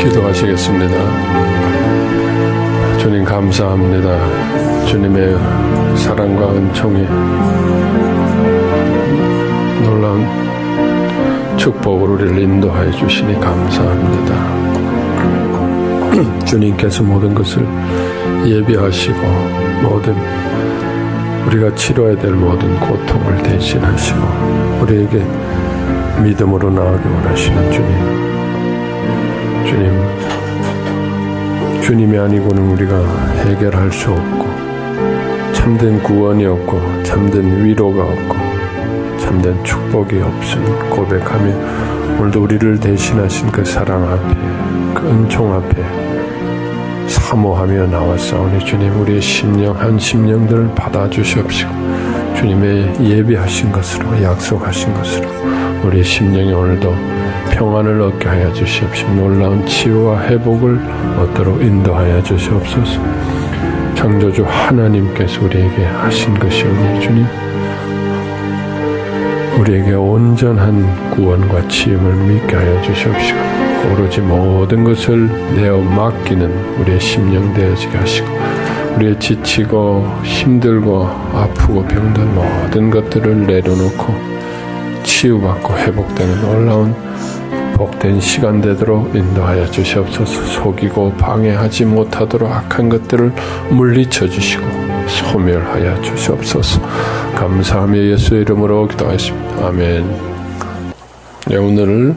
기도하시겠습니다. 주님 감사합니다. 주님의 사랑과 은총이 놀라운 축복으로 우리를 인도하여 주시니 감사합니다. 주님께서 모든 것을 예비하시고 모든 우리가 치러야 될 모든 고통을 대신하시고 우리에게 믿음으로 나아가기 원하시는 주님이 아니고는 우리가 해결할 수 없고 참된 구원이 없고 참된 위로가 없고 참된 축복이 없음 고백하며 오늘도 우리를 대신하신 그 사랑 앞에 그 은총 앞에 사모하며 나왔사오니 주님 우리의 심령 한 심령들을 받아주시옵시고 주님의 예비하신 것으로 약속하신 것으로 우리의 심령이 오늘도 평안을 얻게 하여 주시옵시고 놀라운 치유와 회복을 얻도록 인도하여 주시옵소서. 창조주 하나님께서 우리에게 하신 것이오니 주님 우리에게 온전한 구원과 치유를 믿게 하여 주시옵시고 오로지 모든 것을 내어 맡기는 우리의 심령 되어지게 하시고 우리의 지치고 힘들고 아프고 병든 모든 것들을 내려놓고 치유받고 회복되는 놀라운 복된 시간 되도록 인도하여 주시옵소서. 속이고 방해하지 못하도록 악한 것들을 물리쳐 주시고 소멸하여 주시옵소서. 감사하며 예수의 이름으로 기도하겠습니다. 아멘. 네, 오늘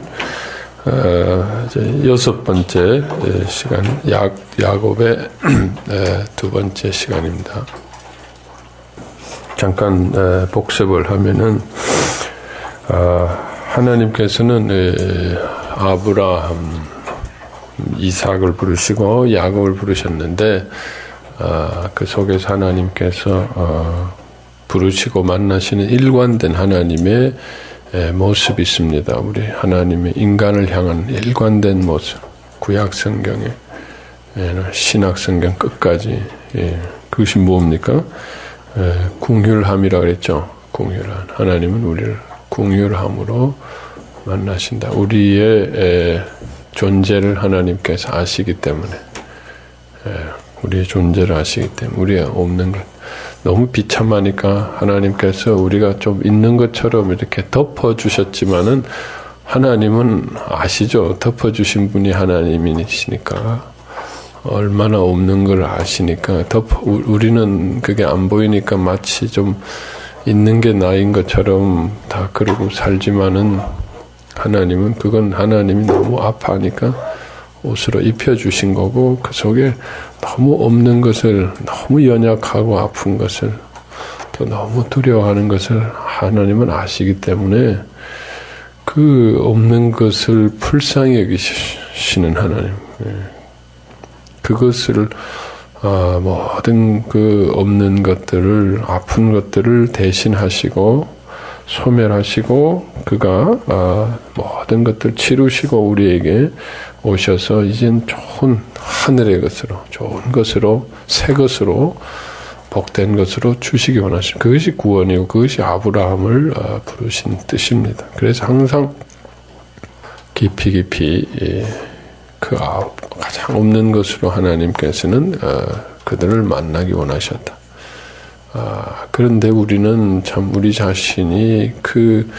이제 6번째 시간 야곱의 두 번째 시간입니다. 잠깐 복습을 하면은 하나님께서는 아브라함, 이삭을 부르시고 야곱을 부르셨는데 그 속에서 하나님께서 부르시고 만나시는 일관된 하나님의 모습이 있습니다. 우리 하나님의 인간을 향한 일관된 모습. 구약 성경에 신약 성경 끝까지 그것이 뭡니까? 궁휼함이라 그랬죠. 궁휼한 하나님은 우리를 궁휼함으로 만나신다. 우리의 존재를 하나님께서 아시기 때문에 우리의 존재를 아시기 때문에 우리가 없는 것 너무 비참하니까 하나님께서 우리가 좀 있는 것처럼 이렇게 덮어주셨지만은 하나님은 아시죠. 덮어주신 분이 하나님이시니까 얼마나 없는 걸 아시니까 우리는 그게 안 보이니까 마치 좀 있는 게 나인 것처럼 다 그러고 살지만은 하나님은 그건 하나님이 너무 아파하니까 옷으로 입혀주신 거고 그 속에 너무 없는 것을 너무 연약하고 아픈 것을 또 너무 두려워하는 것을 하나님은 아시기 때문에 그 없는 것을 불쌍히 여기시는 하나님 그것을 모든 그 없는 것들을 아픈 것들을 대신하시고 소멸하시고 그가 모든 것들 치루시고 우리에게 오셔서 이젠 좋은 하늘의 것으로 좋은 것으로 새 것으로 복된 것으로 주시기 원하십니다. 그것이 구원이고 그것이 아브라함을 부르신 뜻입니다. 그래서 항상 깊이 그 가장 없는 것으로 하나님께서는 그들을 만나기 원하셨다. 그런데 우리는 참 우리 자신이 그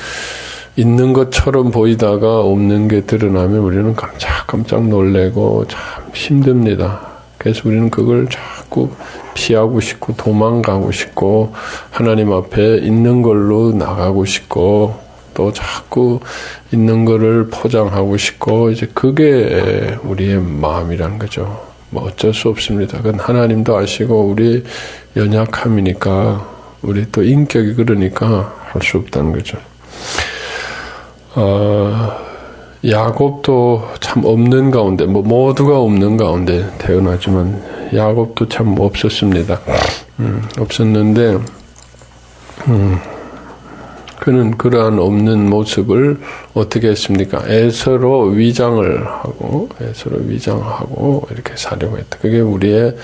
있는 것처럼 보이다가 없는 게 드러나면 우리는 깜짝 놀래고 참 힘듭니다. 그래서 우리는 그걸 자꾸 피하고 싶고 도망가고 싶고 하나님 앞에 있는 걸로 나가고 싶고 또 자꾸 있는 거를 포장하고 싶고 이제 그게 우리의 마음이란 거죠. 뭐 어쩔 수 없습니다. 그건 하나님도 아시고 우리 연약함이니까 우리 또 인격이 그러니까 할 수 없다는 거죠. 야곱도 참 없는 가운데 모두가 없는 가운데 태어나지만 야곱도 참 없었습니다. 없었는데 그는 그러한 없는 모습을 어떻게 했습니까? 에서로 위장을 하고 이렇게 사려고 했다. 그게 우리의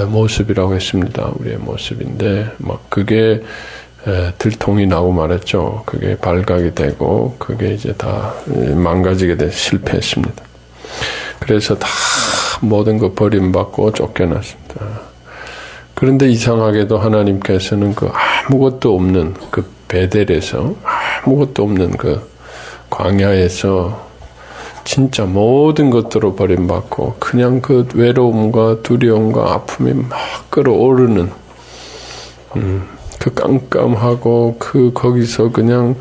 모습이라고 했습니다. 우리의 모습인데 막 그게 들통이 나고 말았죠. 그게 발각이 되고 그게 이제 다 망가지게 돼서 실패했습니다. 그래서 다 모든 거 버림받고 쫓겨났습니다. 그런데 이상하게도 하나님께서는 그 아무것도 없는 그 베델에서, 아무것도 없는 그 광야에서 진짜 모든 것들로 버림받고 그냥 그 외로움과 두려움과 아픔이 막 끌어오르는 그 깜깜하고 그 거기서 그냥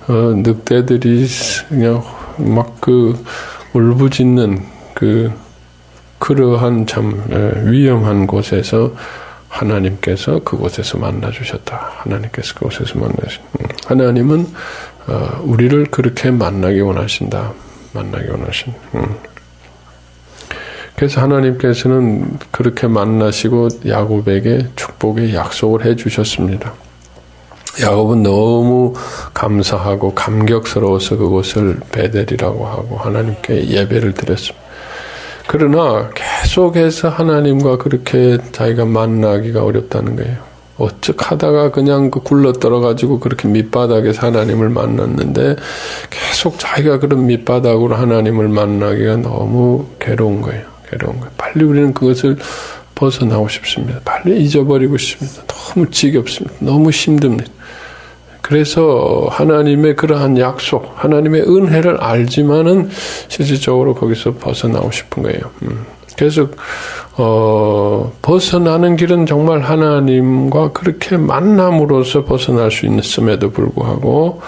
늑대들이 그냥 막 그 울부짖는 그러한 참 위험한 곳에서 하나님께서 그곳에서 만나주셨다. 하나님께서 그곳에서 하나님은 우리를 그렇게 만나기 원하신다. 만나기 원하신. 그래서 하나님께서는 그렇게 만나시고 야곱에게 축복의 약속을 해주셨습니다. 야곱은 너무 감사하고 감격스러워서 그곳을 베델이라고 하고 하나님께 예배를 드렸습니다. 그러나 계속해서 하나님과 그렇게 자기가 만나기가 어렵다는 거예요. 어쩌 하다가 그냥 굴러떨어가지고 그렇게 밑바닥에서 하나님을 만났는데 계속 자기가 그런 밑바닥으로 하나님을 만나기가 너무 괴로운 거예요. 괴로운 거예요. 빨리 우리는 그것을 벗어나고 싶습니다. 빨리 잊어버리고 싶습니다. 너무 지겹습니다. 너무 힘듭니다. 그래서 하나님의 그러한 약속, 하나님의 은혜를 알지만은 실질적으로 거기서 벗어나고 싶은 거예요. 그래서 벗어나는 길은 정말 하나님과 그렇게 만남으로써 벗어날 수 있음에도 불구하고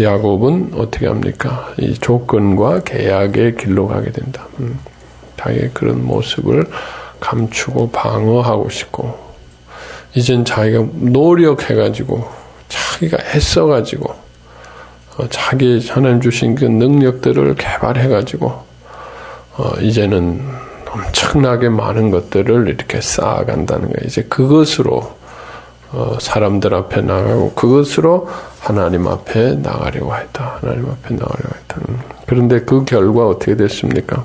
야곱은 어떻게 합니까? 이 조건과 계약의 길로 가게 된다. 자기의 그런 모습을 감추고 방어하고 싶고 이젠 자기가 노력해가지고 자기가 애써가지고 자기 하나님 주신 그 능력들을 개발해가지고 이제는 엄청나게 많은 것들을 이렇게 쌓아간다는 거예요. 이제 그것으로 사람들 앞에 나가고 그것으로 하나님 앞에 나가려고 했다. 하나님 앞에 나가려고 했다. 그런데 그 결과 어떻게 됐습니까?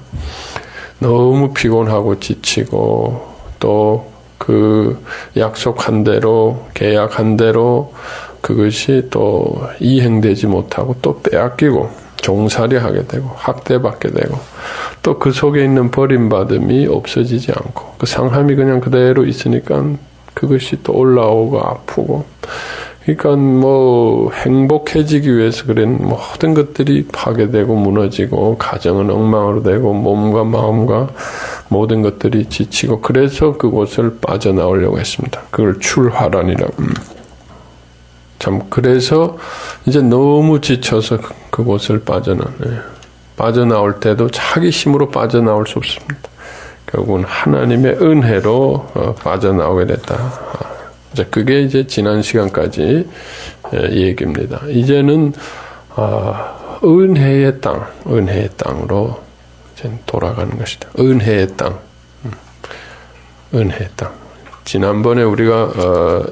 너무 피곤하고 지치고 또 그 약속한 대로 계약한 대로 그것이 또 이행되지 못하고 또 빼앗기고 종살이 하게 되고 학대받게 되고 또 그 속에 있는 버림받음이 없어지지 않고 그 상함이 그냥 그대로 있으니까 그것이 또 올라오고 아프고 그러니까 뭐 행복해지기 위해서 그런 모든 것들이 파괴되고 무너지고 가정은 엉망으로 되고 몸과 마음과 모든 것들이 지치고 그래서 그곳을 빠져나오려고 했습니다. 그걸 출하란이라고. 참 그래서 이제 너무 지쳐서 그곳을 빠져나올 때도 자기 힘으로 빠져나올 수 없습니다. 결국은 하나님의 은혜로 빠져나오게 됐다. 이제 그게 이제 지난 시간까지 얘기입니다. 이제는 은혜의 땅으로 이제 돌아가는 것이다. 은혜의 땅, 은혜의 땅. 지난번에 우리가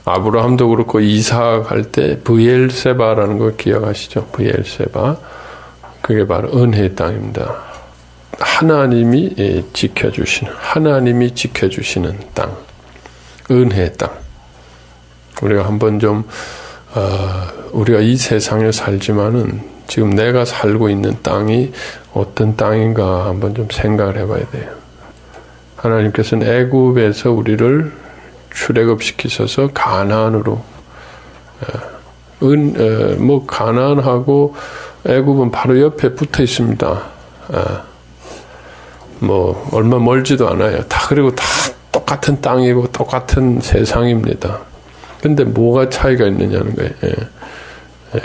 아브라함도 그렇고 이삭 할 때 브엘세바라는 거 기억하시죠? 브엘세바. 그게 바로 은혜의 땅입니다. 하나님이 지켜주시는 땅. 은혜의 땅. 우리가 한번 좀 우리가 이 세상에 살지만은 지금 내가 살고 있는 땅이 어떤 땅인가 한번 좀 생각을 해봐야 돼요. 하나님께서는 애굽에서 우리를 출애굽시키셔서 가나안으로 가나안하고 애굽은 바로 옆에 붙어 있습니다. 뭐 얼마 멀지도 않아요. 그리고 다 똑같은 땅이고 똑같은 세상입니다. 근데 뭐가 차이가 있느냐는 거예요.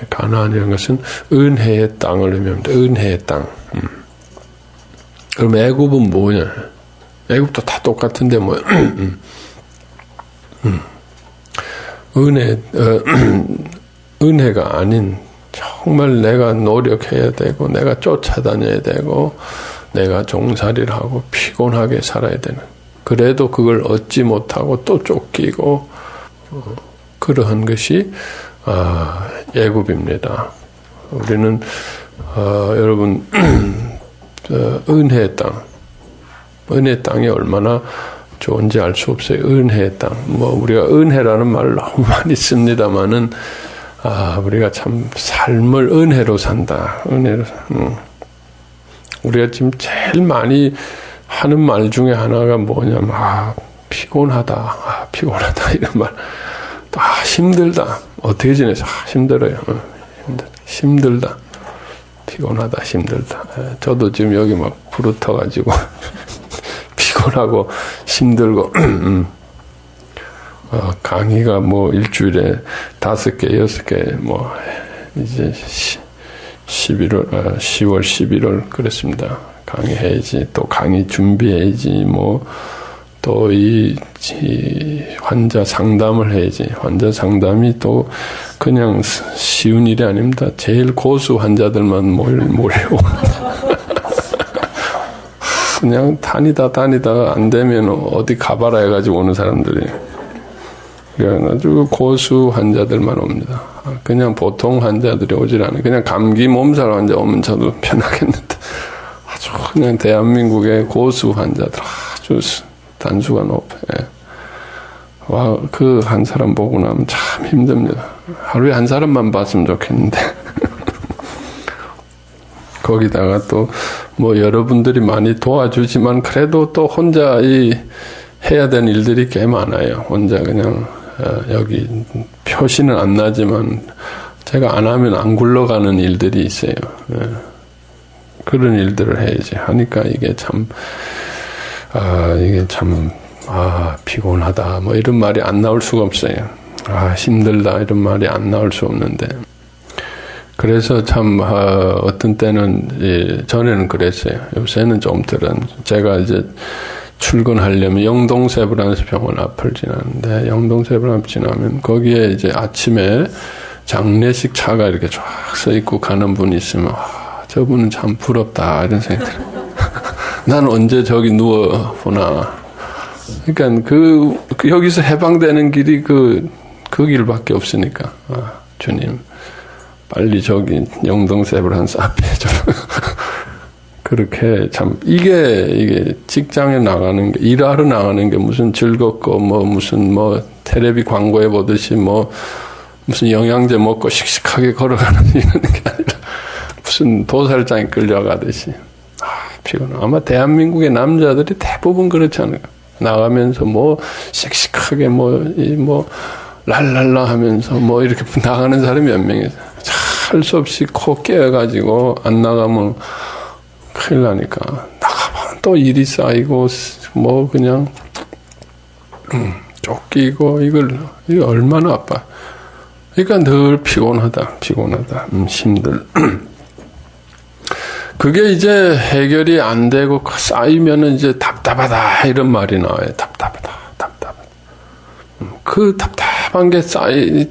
가나안이라는 것은 은혜의 땅을 의미합니다. 은혜의 땅. 그럼 애굽은 뭐냐? 애굽도 다 똑같은데 뭐야? 은혜가 아닌 정말 내가 노력해야 되고 내가 쫓아다녀야 되고 내가 종살이를 하고 피곤하게 살아야 되는 그래도 그걸 얻지 못하고 또 쫓기고 그러한 것이 애굽입니다. 우리는 여러분 은혜의 땅이 얼마나 좋은지 알 수 없어요. 은혜의 땅. 우리가 은혜라는 말을 너무 많이 씁니다만은 우리가 참 삶을 은혜로 산다. 우리가 지금 제일 많이 하는 말 중에 하나가 뭐냐면, 피곤하다. 피곤하다. 이런 말. 힘들다. 어떻게 지내서? 힘들어요. 힘들다. 피곤하다. 힘들다. 저도 지금 여기 막 부르터가지고, 피곤하고, 힘들고, 강의가 뭐 일주일에 5개, 6개, 뭐, 이제 10월, 11월 그랬습니다. 강의해야지, 또 강의 준비해야지, 뭐, 또 이 환자 상담을 해야지. 환자 상담이 또 그냥 쉬운 일이 아닙니다. 제일 고수 환자들만 몰려오고. 그냥 다니다가 안 되면 어디 가봐라 해가지고 오는 사람들이. 그래가지고 고수 환자들만 옵니다. 그냥 보통 환자들이 오질 않아요. 그냥 감기 몸살 환자 오면 저도 편하겠는데. 아주 그냥 대한민국의 고수 환자들 아주 단수가 높아요. 와, 그 한 사람 보고 나면 참 힘듭니다. 하루에 한 사람만 봤으면 좋겠는데. 거기다가 또, 뭐, 여러분들이 많이 도와주지만, 그래도 또 혼자 해야 되는 일들이 꽤 많아요. 혼자 그냥, 여기, 표시는 안 나지만, 제가 안 하면 안 굴러가는 일들이 있어요. 그런 일들을 해야지. 하니까 이게 참, 피곤하다. 뭐 이런 말이 안 나올 수가 없어요. 힘들다. 이런 말이 안 나올 수 없는데. 그래서 참, 어떤 때는, 전에는 그랬어요. 요새는 좀 덜은. 제가 이제 출근하려면 영동세브란스 병원 앞을 지나는데, 영동세브란스 앞 지나면 거기에 이제 아침에 장례식 차가 이렇게 쫙 서 있고 가는 분이 있으면, 저분은 참 부럽다. 이런 생각이 들어요. 난 언제 저기 누워보나. 그러니까 여기서 해방되는 길이 그 길밖에 없으니까. 주님, 빨리 저기 영동세브란스 앞에 좀. 그렇게 참, 이게 직장에 나가는 게, 일하러 나가는 게 무슨 즐겁고, 무슨 텔레비 광고해 보듯이 무슨 영양제 먹고 씩씩하게 걸어가는 이런 게 아니라, 무슨 도살장에 끌려가듯이. 피곤해. 아마 대한민국의 남자들이 대부분 그렇지 않을까. 나가면서 씩씩하게 랄랄라 하면서 이렇게 나가는 사람이 몇 명이서 할 수 없이 코 깨어가지고 안 나가면 큰일 나니까. 나가면 또 일이 쌓이고, 그냥, 쫓기고, 이거 얼마나 아파. 그러니까 늘 피곤하다. 힘들. 그게 이제 해결이 안 되고 쌓이면은 이제 답답하다 이런 말이 나와요. 답답하다. 그 답답한 게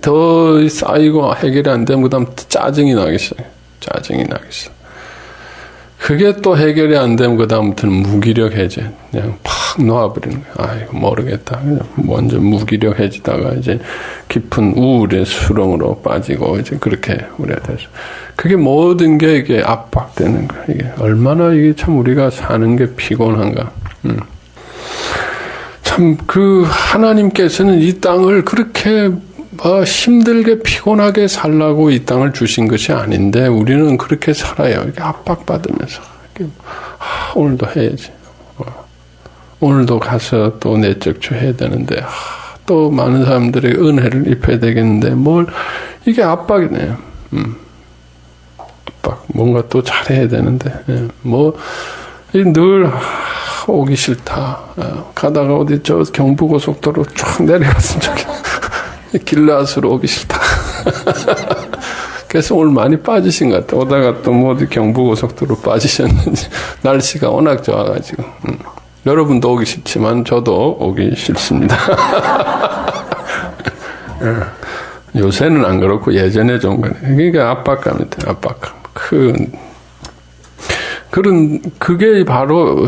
더 쌓이고 해결이 안 되면 그다음 짜증이 나겠어요. 그게 또 해결이 안 되면 그다음부터는 무기력해져. 그냥 팍 놓아버리는 거야. 이거 모르겠다. 그냥 먼저 무기력해지다가 이제 깊은 우울의 수렁으로 빠지고 이제 그렇게 우리가 돼서. 그게 모든 게 이게 압박되는 거야. 이게 얼마나 이게 참 우리가 사는 게 피곤한가. 참 하나님께서는 이 땅을 그렇게 힘들게 피곤하게 살라고 이 땅을 주신 것이 아닌데 우리는 그렇게 살아요. 이렇게 압박받으면서. 오늘도 해야지. 오늘도 가서 또 내적주 해야 되는데 또 많은 사람들이 은혜를 입혀야 되겠는데 이게 압박이네요. 압박. 뭔가 또 잘해야 되는데 늘 오기 싫다. 가다가 어디 저 경부고속도로 쫙 내려갔으면 좋겠다. 길라스로 오기 싫다. 그래서 오늘 많이 빠지신 것 같아. 오다가 또 어디 경부고속도로 빠지셨는지. 날씨가 워낙 좋아가지고. 여러분도 오기 싫지만 저도 오기 싫습니다. 요새는 안 그렇고 예전에 좀 그래. 그러니까 압박감이 돼. 압박감. 그게 바로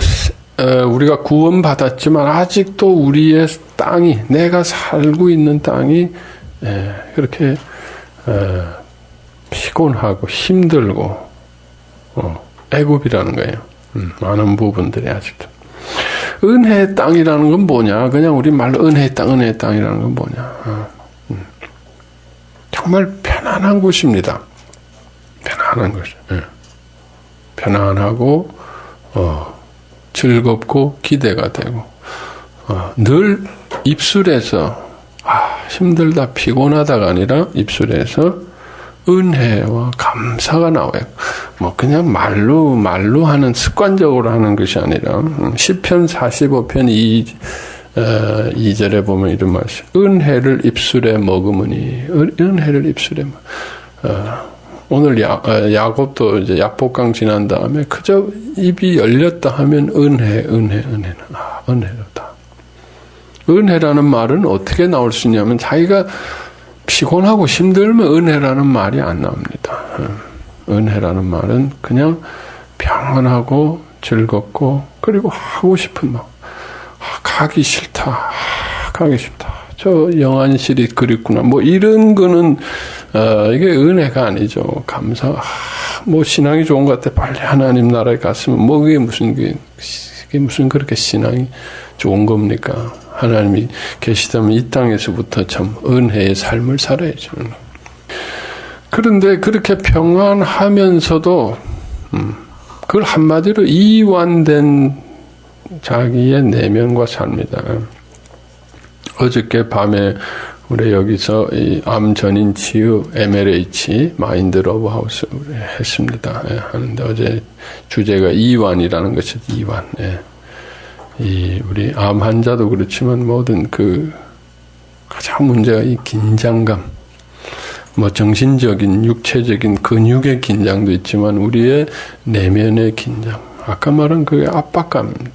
우리가 구원받았지만 아직도 우리의 땅이, 내가 살고 있는 땅이 그렇게 피곤하고 힘들고 애굽이라는 거예요. 많은 부분들이 아직도. 은혜의 땅이라는 건 뭐냐? 그냥 우리 말로 은혜의 땅이라는 건 뭐냐? 정말 편안한 곳입니다. 편안한 곳. 편안하고 즐겁고 기대가 되고, 늘 입술에서 힘들다 피곤하다가 아니라 입술에서 은혜와 감사가 나와요. 뭐 그냥 말로 하는 습관적으로 하는 것이 아니라 시편 45편 2절에 보면 이런 말씀. 은혜를 입술에 머금으니 은혜를 입술에 오늘 야곱도 이제 야복강 지난 다음에 그저 입이 열렸다 하면 은혜는 은혜로다. 은혜라는 말은 어떻게 나올 수 있냐면 자기가 피곤하고 힘들면 은혜라는 말이 안 나옵니다. 은혜라는 말은 그냥 평안하고 즐겁고 그리고 하고 싶은 마음. 가기 싫다. 저 영안실이 그립구나. 뭐 이런 거는 이게 은혜가 아니죠. 감사. 뭐 신앙이 좋은 것 같아. 빨리 하나님 나라에 갔으면 뭐 그게 무슨 그렇게 신앙이 좋은 겁니까? 하나님이 계시다면 이 땅에서부터 참 은혜의 삶을 살아야죠. 그런데 그렇게 평안하면서도 그걸 한마디로 이완된 자기의 내면과 삽니다. 어저께 밤에 우리 여기서 이 암 전인 치유 MLH 마인드 러브 하우스 했습니다. 하는데 어제 주제가 이완이라는 것이 이완. 이 우리 암 환자도 그렇지만 모든 그 가장 문제가 이 긴장감. 뭐 정신적인 육체적인 근육의 긴장도 있지만 우리의 내면의 긴장. 아까 말한 그 압박감입니다.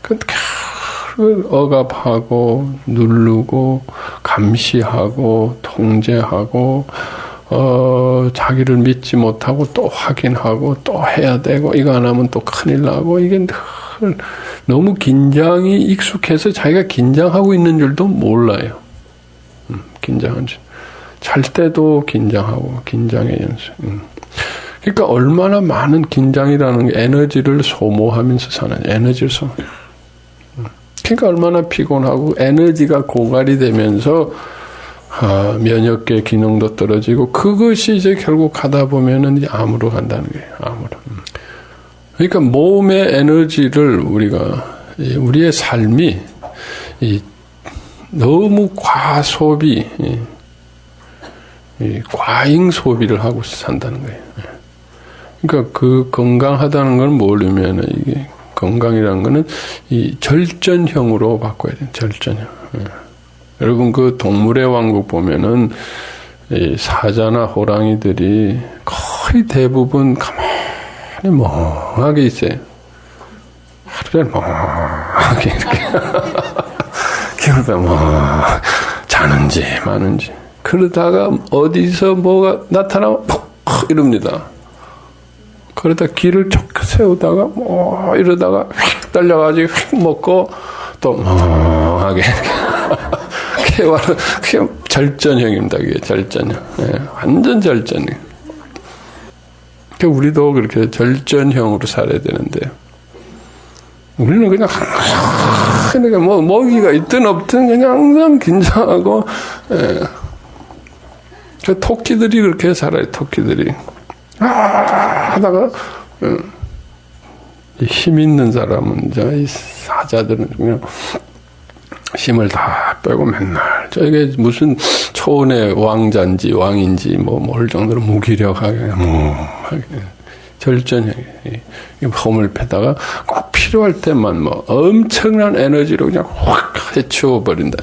그걸 억압하고 누르고 감시하고 통제하고 자기를 믿지 못하고 또 확인하고 또 해야 되고 이거 안 하면 또 큰일 나고 이게 늘 너무 긴장이 익숙해서 자기가 긴장하고 있는 줄도 몰라요. 긴장한 줄. 잘 때도 긴장하고 긴장의 연습. 그러니까 얼마나 많은 긴장이라는 게 에너지를 소모하면서 사는 에너지를 소모. 그러니까 얼마나 피곤하고 에너지가 고갈이 되면서 면역계 기능도 떨어지고 그것이 이제 결국 가다 보면은 이제 암으로 간다는 거예요. 암으로. 그러니까 몸의 에너지를 우리의 삶이 너무 과소비, 과잉 소비를 하고 산다는 거예요. 그러니까 그 건강하다는 건 뭐냐면 이게 건강이라는 거는 이 절전형으로 바꿔야 돼요. 절전형. 여러분 그 동물의 왕국 보면은 이 사자나 호랑이들이 거의 대부분 가만히 멍하게 있어요. 하루에 멍하게 이렇게 기울다 자는지 마는지. 그러다가 어디서 뭐가 나타나면 이럽니다. 그러다 길을 쭉 세우다가 이러다가 휙 달려가지고 휙 먹고 또 하게 그게 절전형입니다. 그게 절전형. 완전 절전형. 그러니까 우리도 그렇게 절전형으로 살아야 되는데 우리는 그냥 그러니까 뭐 먹이가 있든 없든 그냥 항상 긴장하고 그 토끼들이 그렇게 살아요. 토끼들이 하다가 힘 있는 사람은 이 사자들은 그냥 힘을 다 빼고 맨날 저게 무슨 초원의 왕자인지 왕인지 뭘 정도로 무기력하게 절전형이 홈을 패다가 꼭 필요할 때만 엄청난 에너지로 그냥 확 해치워 버린다.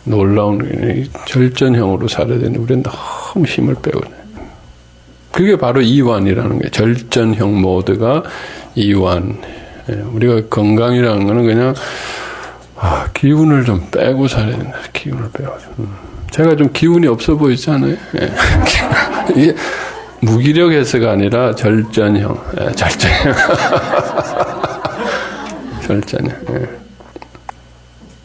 놀라운 절전형으로 살아야 되는데 우리는 너무 힘을 빼거든요. 그게 바로 이완이라는 거예요. 절전형 모드가 이완. 우리가 건강이라는 거는 그냥 기운을 좀 빼고 살아야 된다. 기운을 빼고. 제가 좀 기운이 없어 보이지 않아요? 이게 무기력해서가 아니라 절전형. 절전형. 절전형.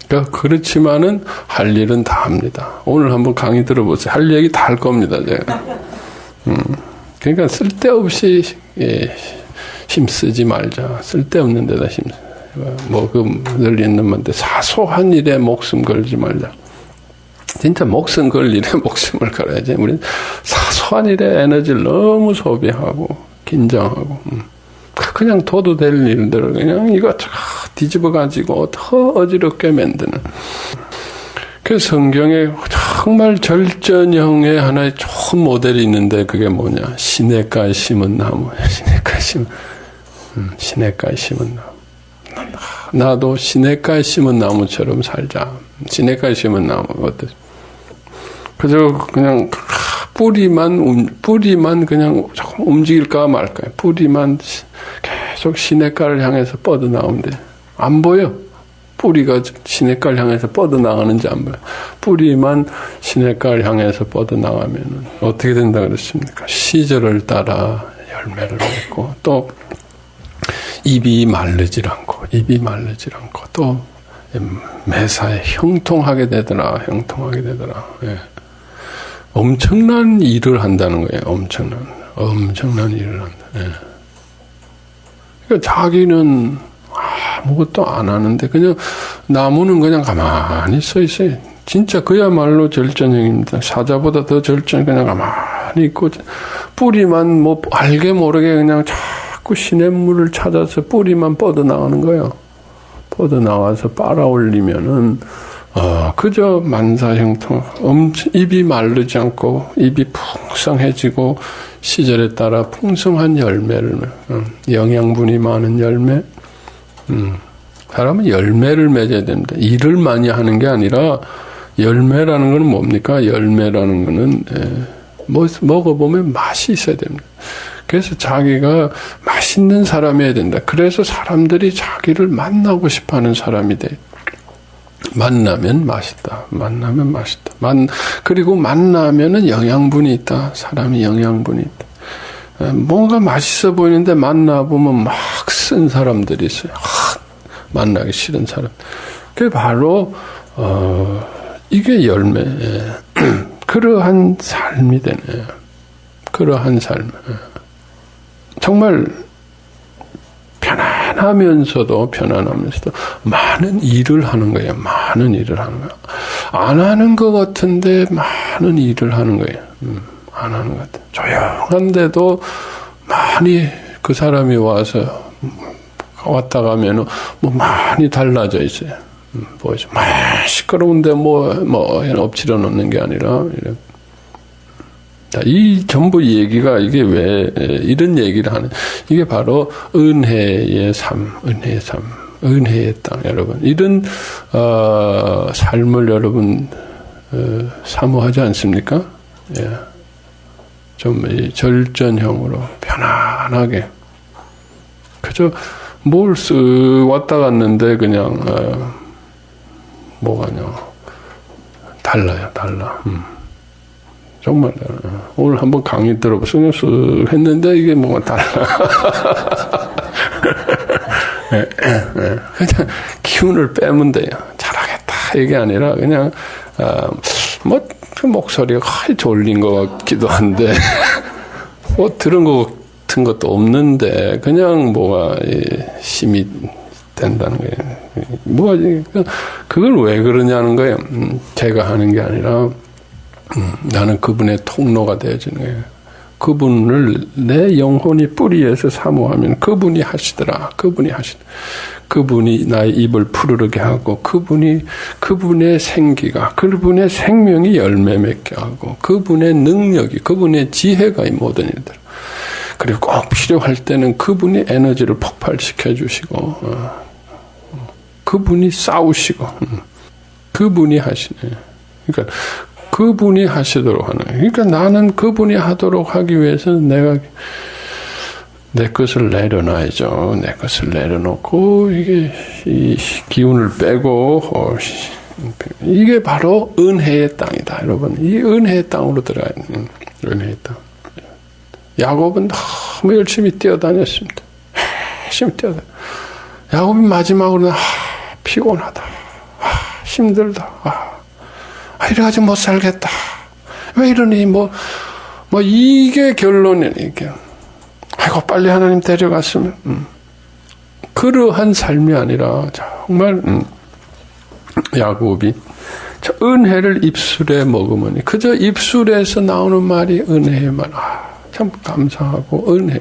그러니까 그렇지만은 할 일은 다 합니다. 오늘 한번 강의 들어보세요. 할 얘기 다 할 겁니다. 제가. 그러니까 쓸데없이 힘 쓰지 말자. 쓸데없는 데다 힘 늘 있는 건데 사소한 일에 목숨 걸지 말자. 진짜 목숨 걸 일에 목숨을 걸어야지. 우리는 사소한 일에 에너지를 너무 소비하고 긴장하고 그냥 둬도 될 일들을 그냥 이거 뒤집어 가지고 더 어지럽게 만드는. 그 성경에 정말 절전형의 하나의 좋은 모델이 있는데 그게 뭐냐? 시냇가에 심은 나무. 시냇가에 심은 나무. 나도 시냇가에 심은 나무처럼 살자. 시냇가에 심은 나무 어때? 그저 그냥 뿌리만 그냥 조금 움직일까 말까. 뿌리만 계속 시냇가를 향해서 뻗어나오면 돼. 안 보여. 뿌리가 시냇가를 향해서 뻗어나가는지 안 보여. 뿌리만 시냇가를 향해서 뻗어나가면 어떻게 된다 그랬습니까? 시절을 따라 열매를 맺고 또 입이 마르질 않고 또 매사에 형통하게 되더라. 예. 엄청난 일을 한다는 거예요. 엄청난 일을 한다. 예. 그러니까 자기는 아무것도 안 하는데 그냥 나무는 그냥 가만히 서 있어요. 진짜 그야말로 절전형입니다. 사자보다 더 절전. 그냥 가만히 있고 뿌리만 뭐 알게 모르게 그냥 자꾸 시냇물을 찾아서 뿌리만 뻗어나가는 거예요. 뻗어나와서 빨아올리면은 그저 만사형통, 입이 마르지 않고 입이 풍성해지고 시절에 따라 풍성한 열매를, 영양분이 많은 열매. 사람은 열매를 맺어야 됩니다. 일을 많이 하는 게 아니라 열매라는 건 뭡니까? 열매라는 거는 먹어보면 맛이 있어야 됩니다. 그래서 자기가 맛있는 사람이어야 된다. 그래서 사람들이 자기를 만나고 싶어하는 사람이 돼. 만나면 맛있다. 그리고 만나면은 영양분이 있다. 사람이 영양분이 있다. 뭔가 맛있어 보이는데 만나보면 막 쓴 사람들이 있어요. 만나기 싫은 사람. 그게 바로 이게 열매. 그러한 삶이 되네. 그러한 삶. 정말 편안하면서도 많은 일을 하는 거예요. 안 하는 것 같은데 많은 일을 하는 거예요. 안 하는 것 같아. 조용한데도 많이 그 사람이 와서 왔다 가면은 뭐 많이 달라져 있어요. 보이죠? 시끄러운데 엎치려 놓는 게 아니라 이 전부 얘기가 이게 왜 이런 얘기를 하는? 이게 바로 은혜의 삶, 은혜의 땅, 여러분. 이런 삶을 여러분 사모하지 않습니까? 예. 좀 절전형으로 편안하게. 그저 뭘 쓱 왔다 갔는데 그냥 뭐가냐 달라. 정말 오늘 한번 강의 들어보세요. 쓱 했는데 이게 뭐가 달라. 그냥 기운을 빼면 돼요. 잘하겠다 이게 아니라 그냥 그 목소리가 거의 졸린 것 같기도 한데 뭐 들은 것 같은 것도 없는데 그냥 뭐가 힘이 된다는 거예요. 그걸 왜 그러냐는 거예요. 제가 하는 게 아니라 나는 그분의 통로가 되어지는 거예요. 그분을 내 영혼이 뿌리에서 사모하면 그분이 하시더라. 그분이 나의 입을 푸르르게 하고 그분의 생기가 그분의 생명이 열매 맺게 하고 그분의 능력이 그분의 지혜가 이 모든 일들. 그리고 꼭 필요할 때는 그분이 에너지를 폭발시켜 주시고 그분이 싸우시고 그분이 하시네. 그러니까 그분이 하시도록 하는 거예요. 그러니까 나는 그분이 하도록 하기 위해서는 내가 내 것을 내려놔야죠. 내 것을 내려놓고 이 기운을 빼고 이게 바로 은혜의 땅이다, 여러분. 이 은혜의 땅으로 들어가야 돼요. 은혜의 땅. 야곱은 너무 열심히 뛰어다녔습니다. 열심히 뛰어다녔. 야곱이 마지막으로는 피곤하다. 힘들다. 이래가지고 못 살겠다. 왜 이러니? 이게 결론이야, 이게. 아이고, 빨리 하나님 데려갔으면. 그러한 삶이 아니라, 정말, 야곱이, 은혜를 입술에 머금으니, 그저 입술에서 나오는 말이 은혜의 말. 참 감사하고 은혜,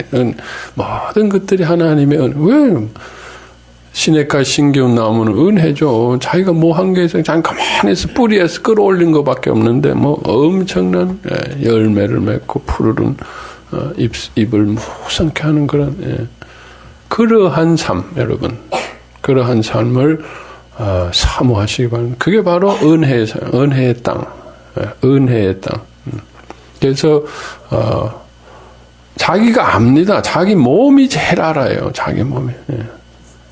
모든 것들이 하나님의 은혜. 왜 시냇가 신기운 나무는 은혜죠. 자기가 뭐 한 게 있어요. 자기 가만히 있어 뿌리에서 끌어올린 것밖에 없는데 뭐 엄청난 열매를 맺고 푸르른 잎을 무성케 하는 그런 그러한 삶, 여러분. 그러한 삶을 사모하시기 바랍니다. 그게 바로 은혜의 땅. 은혜의 땅. 그래서 자기가 압니다. 자기 몸이 제일 알아요. 자기 몸이.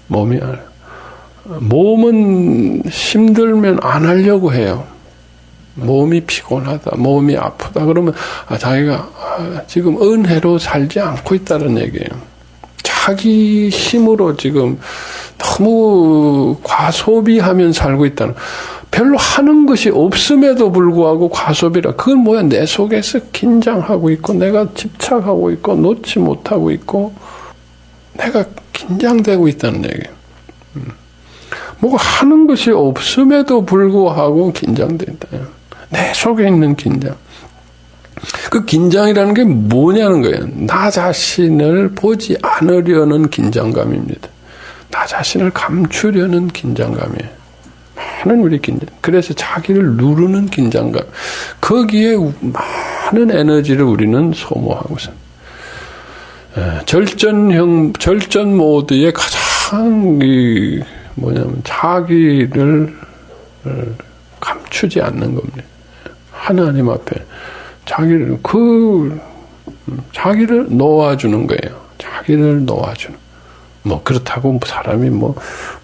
몸이 알아요. 몸은 힘들면 안 하려고 해요. 몸이 피곤하다, 몸이 아프다 그러면 자기가 지금 은혜로 살지 않고 있다는 얘기예요. 자기 힘으로 지금 너무 과소비하면 살고 있다는, 별로 하는 것이 없음에도 불구하고 과소비라. 그건 뭐야? 내 속에서 긴장하고 있고 내가 집착하고 있고 놓지 못하고 있고 내가 긴장되고 있다는 얘기예요. 뭐가 하는 것이 없음에도 불구하고 긴장된다. 내 속에 있는 긴장. 그 긴장이라는 게 뭐냐는 거예요. 나 자신을 보지 않으려는 긴장감입니다. 나 자신을 감추려는 긴장감이에요. 많은 우리 긴장. 그래서 자기를 누르는 긴장감. 거기에 많은 에너지를 우리는 소모하고 있어요. 절전 모드의 가장 뭐냐면 자기를 감추지 않는 겁니다. 하나님 앞에 자기를 놓아주는 거예요. 자기를 놓아주는. 뭐 그렇다고 사람이 뭐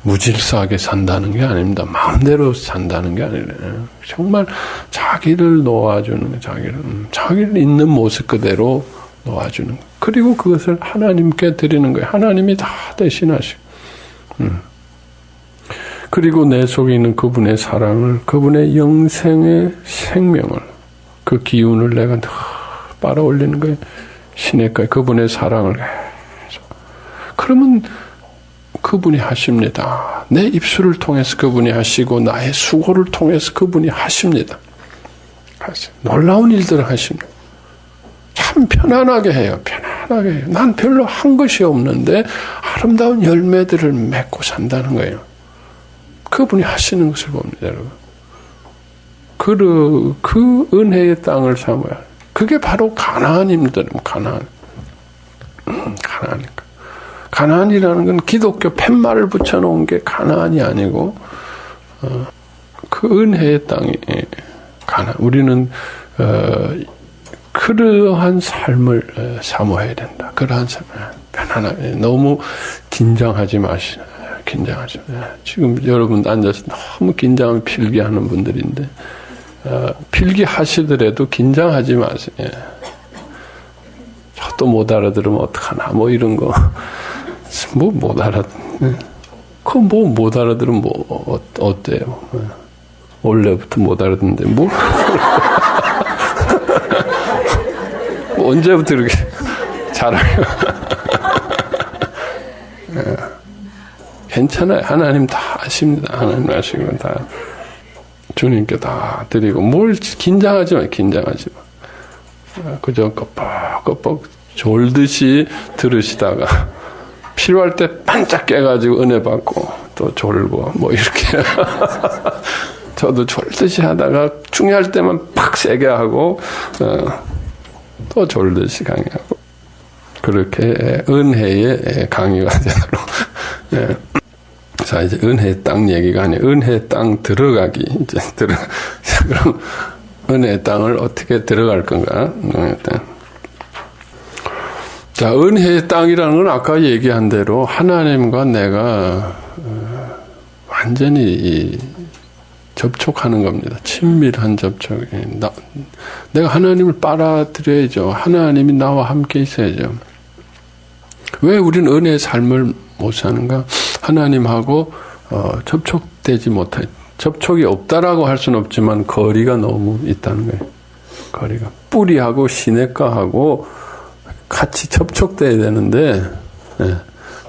무질서하게 산다는 게 아닙니다. 마음대로 산다는 게 아니라 정말 자기를 놓아주는, 자기를 있는 모습 그대로 놓아주는 거. 그리고 그것을 하나님께 드리는 거예요. 하나님이 다 대신하시고. 그리고 내 속에 있는 그분의 사랑을, 그분의 영생의 생명을, 그 기운을 내가 다 빨아올리는 거예요. 시냇가에 그분의 사랑을 계속. 그러면 그분이 하십니다. 내 입술을 통해서 그분이 하시고 나의 수고를 통해서 그분이 하십니다. 놀라운 일들을 하십니다. 참 편안하게 해요. 편안하게 해요. 난 별로 한 것이 없는데 아름다운 열매들을 맺고 산다는 거예요. 그분이 하시는 것을 봅니다, 여러분. 그 은혜의 땅을 삼아야 해요. 그게 바로 가나안입니다. 가나안. 가나안이니까. 가나안이라는 건 기독교 팻말을 붙여놓은 게 가나안이 아니고 그 은혜의 땅이 가나안. 우리는 그러한 삶을 사모해야 된다. 그러한 삶, 편안하게. 너무 긴장하지 마시라. 긴장하지 마. 지금 여러분 앉아서 너무 긴장을 필기하는 분들인데 필기하시더라도 긴장하지 마세요. 저도 못 알아들으면 어떡하나 뭐 이런 거 뭐 못 알아. 그 뭐 못 알아들으면 뭐 어때요? 원래부터 못 알아듣는데 뭐 언제부터 이렇게 잘해요? 괜찮아요. 하나님 다 아십니다. 하나님 아시고 다 주님께 다 드리고 뭘 긴장하지 마. 긴장하지 마. 그저 껍벅 졸듯이 들으시다가 필요할 때 반짝 깨가지고 은혜 받고 또 졸고 뭐 이렇게 저도 졸듯이 하다가 중요할 때만 팍 세게 하고 또 졸듯이 강의하고 그렇게 은혜의 강의가 되도록 자, 이제 은혜의 땅 얘기가 아니에요. 은혜의 땅 들어가기. 이제 그럼 은혜의 땅을 어떻게 들어갈 건가? 은혜의 땅. 자, 은혜의 땅이라는 건 아까 얘기한 대로 하나님과 내가 완전히 접촉하는 겁니다. 친밀한 접촉. 내가 하나님을 빨아들여야죠. 하나님이 나와 함께 있어야죠. 왜 우리는 은혜의 삶을 못 사는가? 하나님하고 접촉되지 못해. 접촉이 없다라고 할 수는 없지만 거리가 너무 있다는 거예요. 거리가. 뿌리하고 시냇가하고 같이 접촉돼야 되는데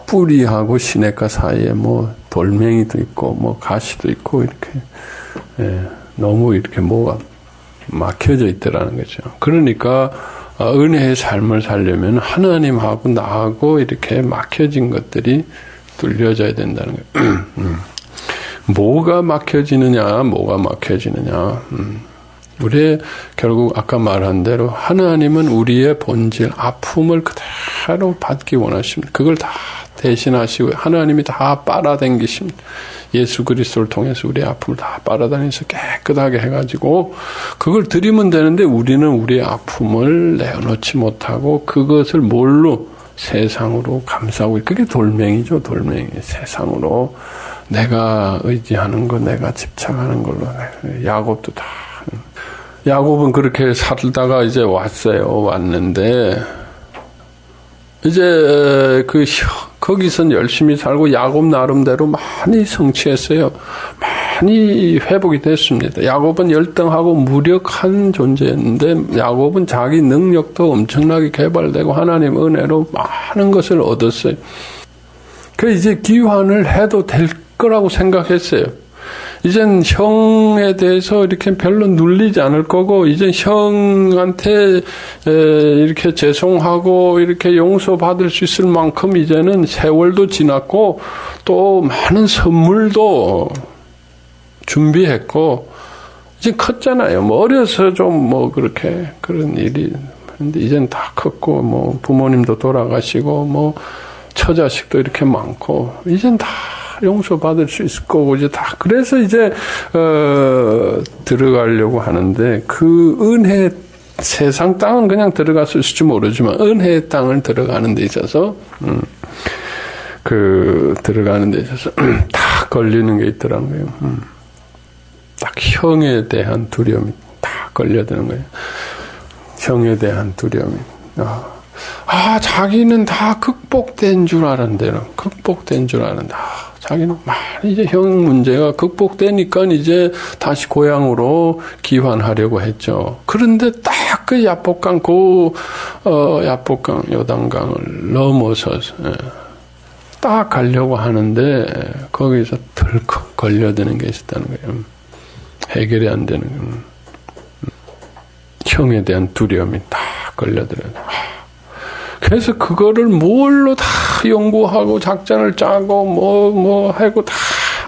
뿌리하고 시냇가 사이에 뭐 돌멩이도 있고 뭐 가시도 있고 이렇게 너무 이렇게 뭐가 막혀져 있더라는 거죠. 그러니까 은혜의 삶을 살려면 하나님하고 나하고 이렇게 막혀진 것들이 뚫려져야 된다는 거예요. 뭐가 막혀지느냐, 우리 결국 아까 말한 대로 하나님은 우리의 본질, 아픔을 그대로 받기 원하십니다. 그걸 다 대신하시고 하나님이 다 빨아당기십니다. 예수 그리스도를 통해서 우리의 아픔을 다 빨아다니면서 깨끗하게 해가지고 그걸 드리면 되는데 우리는 우리의 아픔을 내어놓지 못하고 그것을 뭘로? 세상으로 감싸고, 그게 돌멩이죠, 돌멩이. 세상으로 내가 의지하는 거, 내가 집착하는 걸로. 야곱도 다. 야곱은 그렇게 살다가 이제 왔는데, 이제 거기선 열심히 살고 야곱 나름대로 많이 성취했어요. 많이 회복이 됐습니다. 야곱은 열등하고 무력한 존재였는데 야곱은 자기 능력도 엄청나게 개발되고 하나님 은혜로 많은 것을 얻었어요. 그 이제 기환을 해도 될 거라고 생각했어요. 이젠 형에 대해서 이렇게 별로 눌리지 않을 거고, 이젠 형한테 이렇게 죄송하고 이렇게 용서받을 수 있을 만큼 이제는 세월도 지났고, 또 많은 선물도 준비했고, 이제 컸잖아요. 뭐 어려서 좀 뭐 그렇게 그런 일이, 근데 이젠 다 컸고, 뭐 부모님도 돌아가시고, 뭐 처자식도 이렇게 많고, 이젠 다 용서받을 수 있을 거고, 이제 다. 그래서 이제, 들어가려고 하는데, 그 은혜, 세상 땅은 그냥 들어갔을지 모르지만, 은혜의 땅을 들어가는 데 있어서, 들어가는 데 있어서, 다 걸리는 게 있더라고요. 딱 형에 대한 두려움이 다 걸려드는 거예요. 형에 대한 두려움이. 자기는 다 극복된 줄 알았는데, 자기는 많이 이제 형 문제가 극복되니까 이제 다시 고향으로 귀환하려고 했죠. 그런데 딱 그 야복강, 야복강, 요단강을 넘어서서, 딱 가려고 하는데, 거기서 덜컥 걸려드는 게 있었다는 거예요. 해결이 안 되는 거예요. 형에 대한 두려움이 딱 걸려들어요. 그래서 그거를 뭘로 다 연구하고 작전을 짜고 뭐 하고 다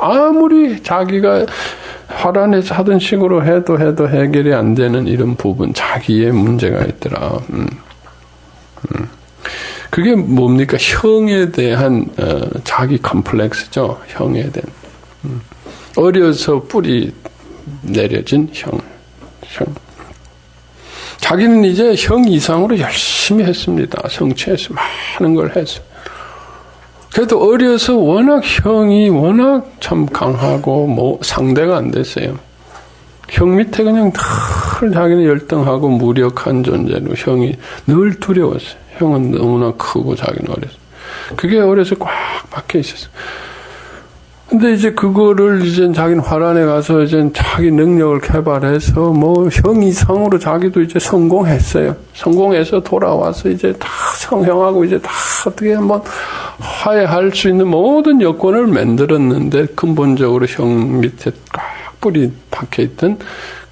아무리 자기가 화란에서 하던 식으로 해도 해결이 안 되는 이런 부분, 자기의 문제가 있더라. 그게 뭡니까? 형에 대한 자기 컴플렉스죠. 형에 대한. 어려서 뿌리 내려진 형. 자기는 이제 형 이상으로 열심히 했습니다. 성취해서 많은 걸 했어요. 그래도 어려서 형이 워낙 참 강하고 뭐 상대가 안 됐어요. 형 밑에 그냥 늘 자기는 열등하고 무력한 존재로 형이 늘 두려웠어요. 형은 너무나 크고 자기는 어렸어요. 그게 어려서 꽉 박혀 있었어요. 근데 이제 그거를 이제 자기는 화란에 가서 이제 자기 능력을 개발해서 뭐 형 이상으로 자기도 이제 성공했어요. 성공해서 돌아와서 이제 다 성형하고 이제 다 어떻게 한번 화해할 수 있는 모든 여건을 만들었는데 근본적으로 형 밑에 꽉 뿌리 박혀있던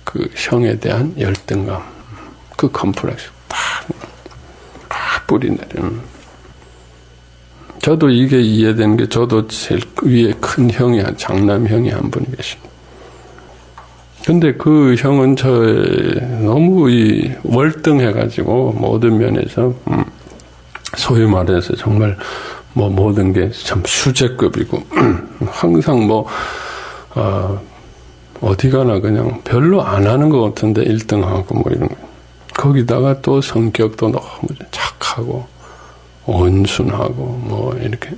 그 형에 대한 열등감, 그 컴플렉스 다 뿌리 내리는. 저도 이게 이해되는 게, 저도 제일 위에 큰 형이, 장남 형이 한 분이 계십니다. 근데 그 형은 너무 월등해가지고, 모든 면에서, 소위 말해서 정말 모든 게 참 수제급이고, 항상 어디 가나 그냥 별로 안 하는 것 같은데 1등하고 뭐 이런 거. 거기다가 또 성격도 너무 착하고, 온순하고 뭐 이렇게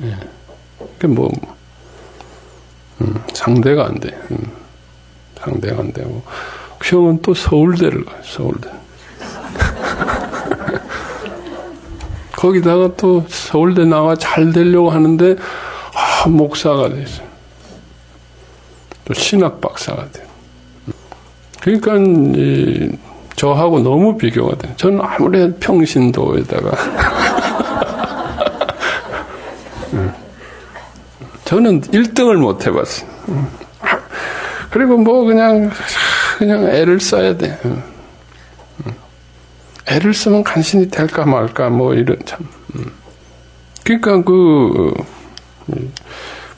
상대가 안 돼. 상대가 안 되고 형은 또 서울대를 가요. 서울대. 거기다가 또 서울대 나와 잘 되려고 하는데 목사가 됐어요. 또 신학 박사가 돼요. 그러니까 저하고 너무 비교가 돼요. 저는 아무리 평신도에다가 저는 1등을 못 해봤어요. 그리고 그냥 애를 써야 돼. 애를 쓰면 간신히 될까 말까 뭐 이런 참. 그러니까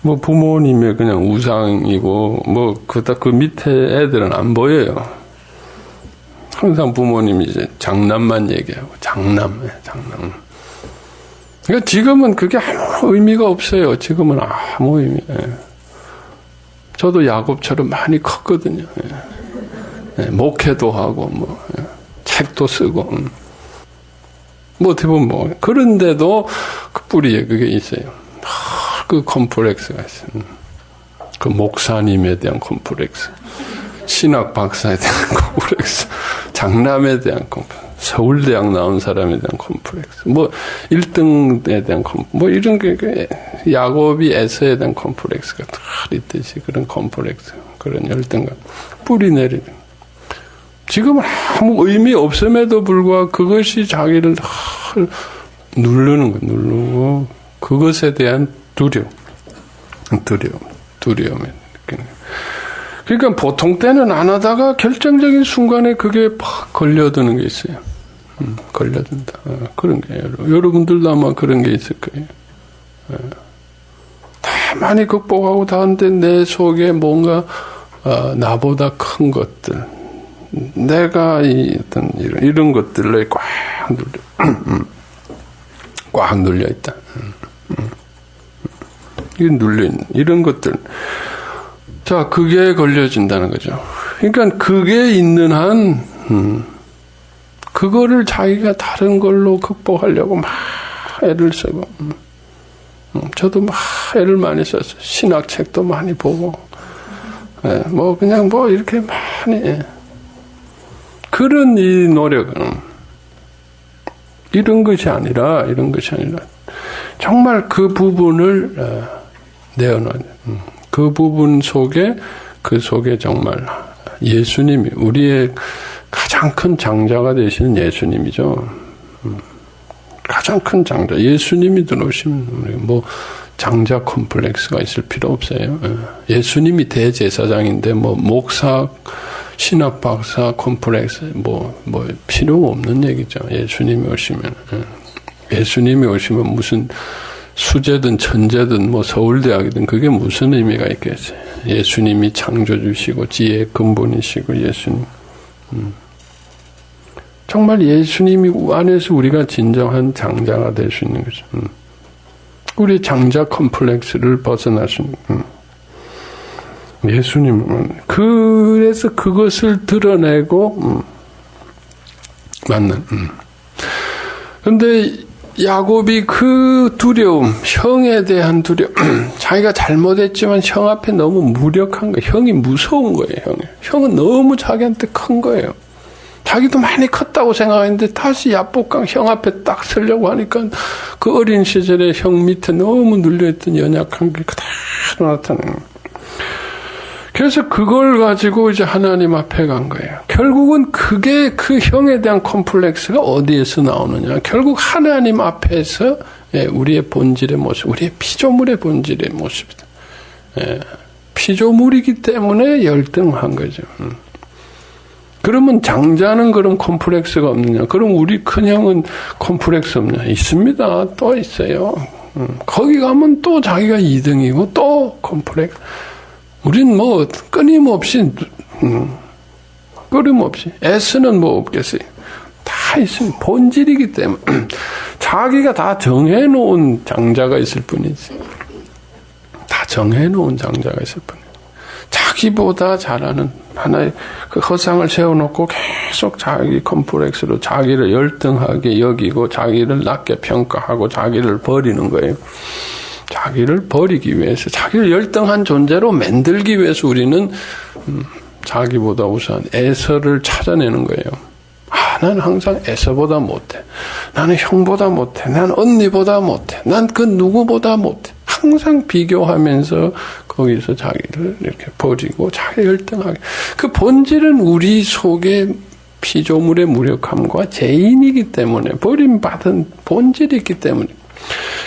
뭐 부모님의 그냥 우상이고 뭐 그 밑에 애들은 안 보여요. 항상 부모님이 이제 장남만 얘기하고 장남. 그러니까 지금은 그게 아무 의미가 없어요. 지금은 아무 의미. 저도 야곱처럼 많이 컸거든요. 목회도 하고 뭐 책도 쓰고 뭐 어떻게 보면 뭐 그런데도 그 뿌리에 그게 있어요. 그 컴플렉스가 있어요. 그 목사님에 대한 컴플렉스, 신학 박사에 대한 컴플렉스, 장남에 대한 컴플렉스, 서울대학 나온 사람에 대한 컴플렉스, 뭐 1등에 대한 뭐 이런 게 야곱이 에서에 대한 컴플렉스가 다 있듯이 그런 컴플렉스, 그런 열등감 뿌리 내리는. 지금 아무 의미 없음에도 불구하고 그것이 자기를 누르는 거, 누르고 그것에 대한 두려움에 느끼는. 그러니까 보통 때는 안 하다가 결정적인 순간에 그게 팍 걸려드는 게 있어요. 걸려든다. 그런 게 여러분들도 아마 그런 게 있을 거예요. 다 많이 극복하고 다 하는데 내 속에 뭔가 나보다 큰 것들, 내가 어떤 이런 것들에 꽉 눌려 있다. 이 눌려 있는 이런 것들. 자, 그게 걸려진다는 거죠. 그러니까 그게 있는 한 그거를 자기가 다른 걸로 극복하려고 막 애를 쓰고. 저도 막 애를 많이 썼어요. 신학책도 많이 보고. 뭐 그냥 뭐 이렇게 많이. 그런 이 노력은 이런 것이 아니라 정말 그 부분을 내어놓아야 돼. 그 부분 속에 정말 예수님이 우리의 가장 큰 장자가 되시는 예수님이죠. 가장 큰 장자 예수님이 들어오시면 우리 뭐 장자 컴플렉스가 있을 필요 없어요. 예수님이 대제사장인데 뭐 목사 신학 박사 컴플렉스 뭐 필요 없는 얘기죠. 예수님이 오시면 무슨 수제든 천재든 뭐 서울대학이든 그게 무슨 의미가 있겠어요. 예수님이 창조주시고 지혜의 근본이시고 예수님. 정말 예수님이 안에서 우리가 진정한 장자가 될 수 있는 거죠. 우리 장자 컴플렉스를 벗어날 수 있는 예수님은 그래서 그것을 드러내고 맞는. 그런데 야곱이 그 두려움, 형에 대한 두려움, 자기가 잘못했지만 형 앞에 너무 무력한 거예요. 형이 무서운 거예요. 형은 너무 자기한테 큰 거예요. 자기도 많이 컸다고 생각했는데 다시 야복강 형 앞에 딱 서려고 하니까 그 어린 시절에 형 밑에 너무 눌려있던 연약한 게 그대로 나타나는 거예요. 그래서 그걸 가지고 이제 하나님 앞에 간 거예요. 결국은 그게 그 형에 대한 콤플렉스가 어디에서 나오느냐. 결국 하나님 앞에서 우리의 본질의 모습, 우리의 피조물의 본질의 모습이다. 피조물이기 때문에 열등한 거죠. 그러면 장자는 그럼 콤플렉스가 없느냐? 그럼 우리 큰형은 콤플렉스 없느냐? 있습니다. 또 있어요. 거기 가면 또 자기가 2등이고 또 콤플렉스. 우린 뭐 끊임없이 애쓰는 뭐 없겠어요. 다 있습니다. 본질이기 때문에 자기가 다 정해놓은 장자가 있을 뿐이지. 다 정해놓은 장자가 있을 뿐이에요. 자기보다 잘하는 하나의 그 허상을 세워놓고 계속 자기 컴플렉스로 자기를 열등하게 여기고 자기를 낮게 평가하고 자기를 버리는 거예요. 자기를 버리기 위해서, 자기를 열등한 존재로 만들기 위해서 우리는 자기보다 우선 에서를 찾아내는 거예요. 나는 항상 에서보다 못해. 나는 형보다 못해. 난 언니보다 못해. 난 그 누구보다 못해. 항상 비교하면서 거기서 자기를 이렇게 버리고 자기 열등하게. 그 본질은 우리 속에 피조물의 무력함과 죄인이기 때문에, 버림받은 본질이 있기 때문에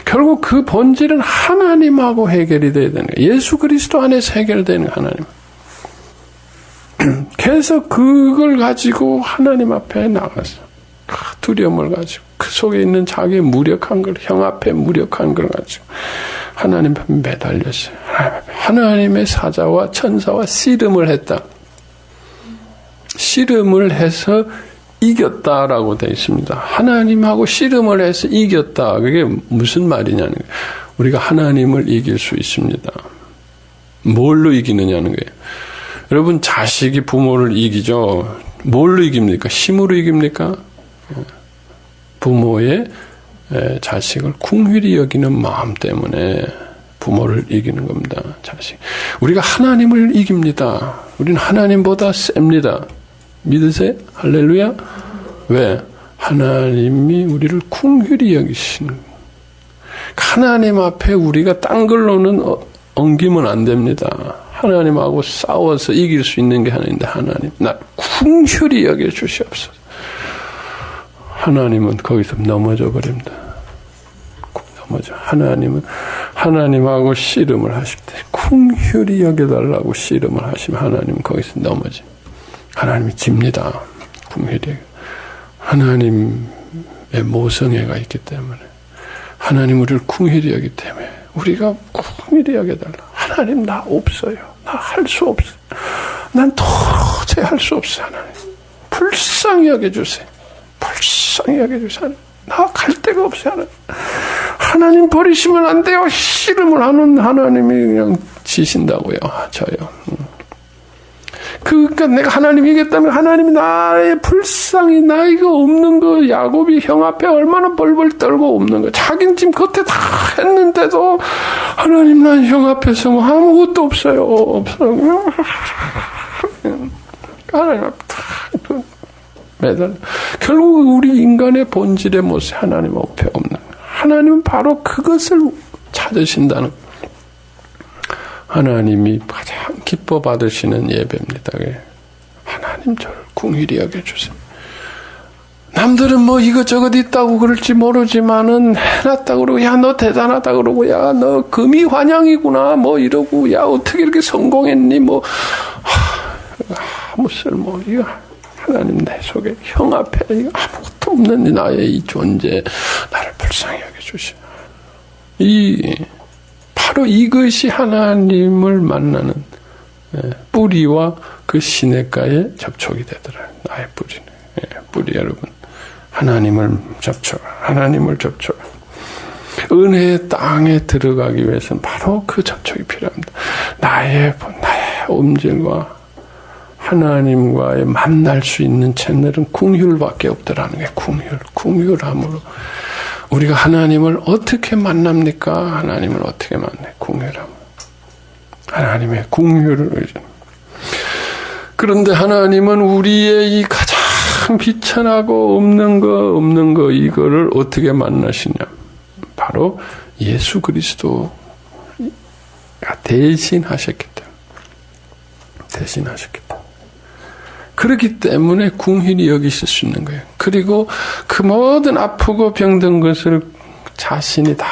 결국 그 본질은 하나님하고 해결이 돼야 되는 거예요. 예수 그리스도 안에서 해결되는 하나님. 그래서 그걸 가지고 하나님 앞에 나가서 두려움을 가지고 그 속에 있는 자기의 무력한 걸, 형 앞에 무력한 걸 가지고 하나님 앞에 매달렸어요. 하나님의 사자와 천사와 씨름을 했다. 씨름을 해서 이겼다라고 되어 있습니다. 하나님하고 씨름을 해서 이겼다. 그게 무슨 말이냐는 거예요. 우리가 하나님을 이길 수 있습니다. 뭘로 이기느냐는 거예요. 여러분, 자식이 부모를 이기죠. 뭘로 이깁니까? 힘으로 이깁니까? 부모의 자식을 긍휼히 여기는 마음 때문에 부모를 이기는 겁니다. 자식. 우리가 하나님을 이깁니다. 우리는 하나님보다 셉니다. 믿으세요? 할렐루야? 왜? 하나님이 우리를 긍휼히 여기시는 거예요. 하나님 앞에 우리가 딴 걸로는 엉기면 안 됩니다. 하나님하고 싸워서 이길 수 있는 게 하나님인데, 하나님, 나 긍휼히 여겨주시옵소서. 하나님은 거기서 넘어져 버립니다. 넘어져. 하나님은 하나님하고 씨름을 하실 때 긍휼히 여겨달라고 씨름을 하시면 하나님은 거기서 넘어지. 하나님이 집니다. 긍휼히. 하나님의 모성애가 있기 때문에, 하나님 우리를 긍휼히 여기기 때문에 우리가 긍휼히 여겨달라. 하나님, 나 없어요. 나 할 수 없어요. 난 도저히 할 수 없어요. 하나님, 불쌍히 여겨주세요. 불쌍히 여겨주세요. 나 갈 데가 없어요. 하나님. 하나님 버리시면 안 돼요. 씨름을 하는 하나님이 그냥 지신다고요. 저요. 그러니까 내가 하나님 이겼다면 하나님이 나의 불쌍히 나이가 없는 거, 야곱이 형 앞에 얼마나 벌벌 떨고 없는 거, 자기는 지금 겉에 다 했는데도 하나님, 난 형 앞에서 뭐 아무것도 없어요. 하나님 앞에 다 매달. 결국 우리 인간의 본질의 모습, 하나님 앞에 없는 거. 하나님은 바로 그것을 찾으신다는 거. 하나님이 가장 기뻐 받으시는 예배입니다. 하나님, 저를 긍휼히 여겨주세요. 남들은 뭐 이것저것 있다고 그럴지 모르지만은 해놨다고 그러고, 야, 너 대단하다 그러고, 야, 너 금이 환영이구나 뭐 이러고, 야, 어떻게 이렇게 성공했니 뭐, 아무 쓸모. 이거 하나님 내 속에 형 앞에 아무것도 없는 나의 이 존재, 나를 불쌍히 여겨주시오. 바로 이것이 하나님을 만나는 뿌리와 그 시냇가의 접촉이 되더라고요. 나의 뿌리는. 뿌리 여러분. 하나님을 접촉. 은혜의 땅에 들어가기 위해서는 바로 그 접촉이 필요합니다. 나의 음질과 하나님과의 만날 수 있는 채널은 긍휼밖에 없더라는 게 긍휼함으로. 우리가 하나님을 어떻게 만납니까? 하나님을 어떻게 만나요? 긍휼함. 하나님의 긍휼을 의존. 그런데 하나님은 우리의 이 가장 비천하고 없는 거 이거를 어떻게 만나시냐? 바로 예수 그리스도가 대신하셨기 때문에. 그렇기 때문에 긍휼히 여기실 수 있는 거예요. 그리고 그 모든 아프고 병든 것을 자신이 다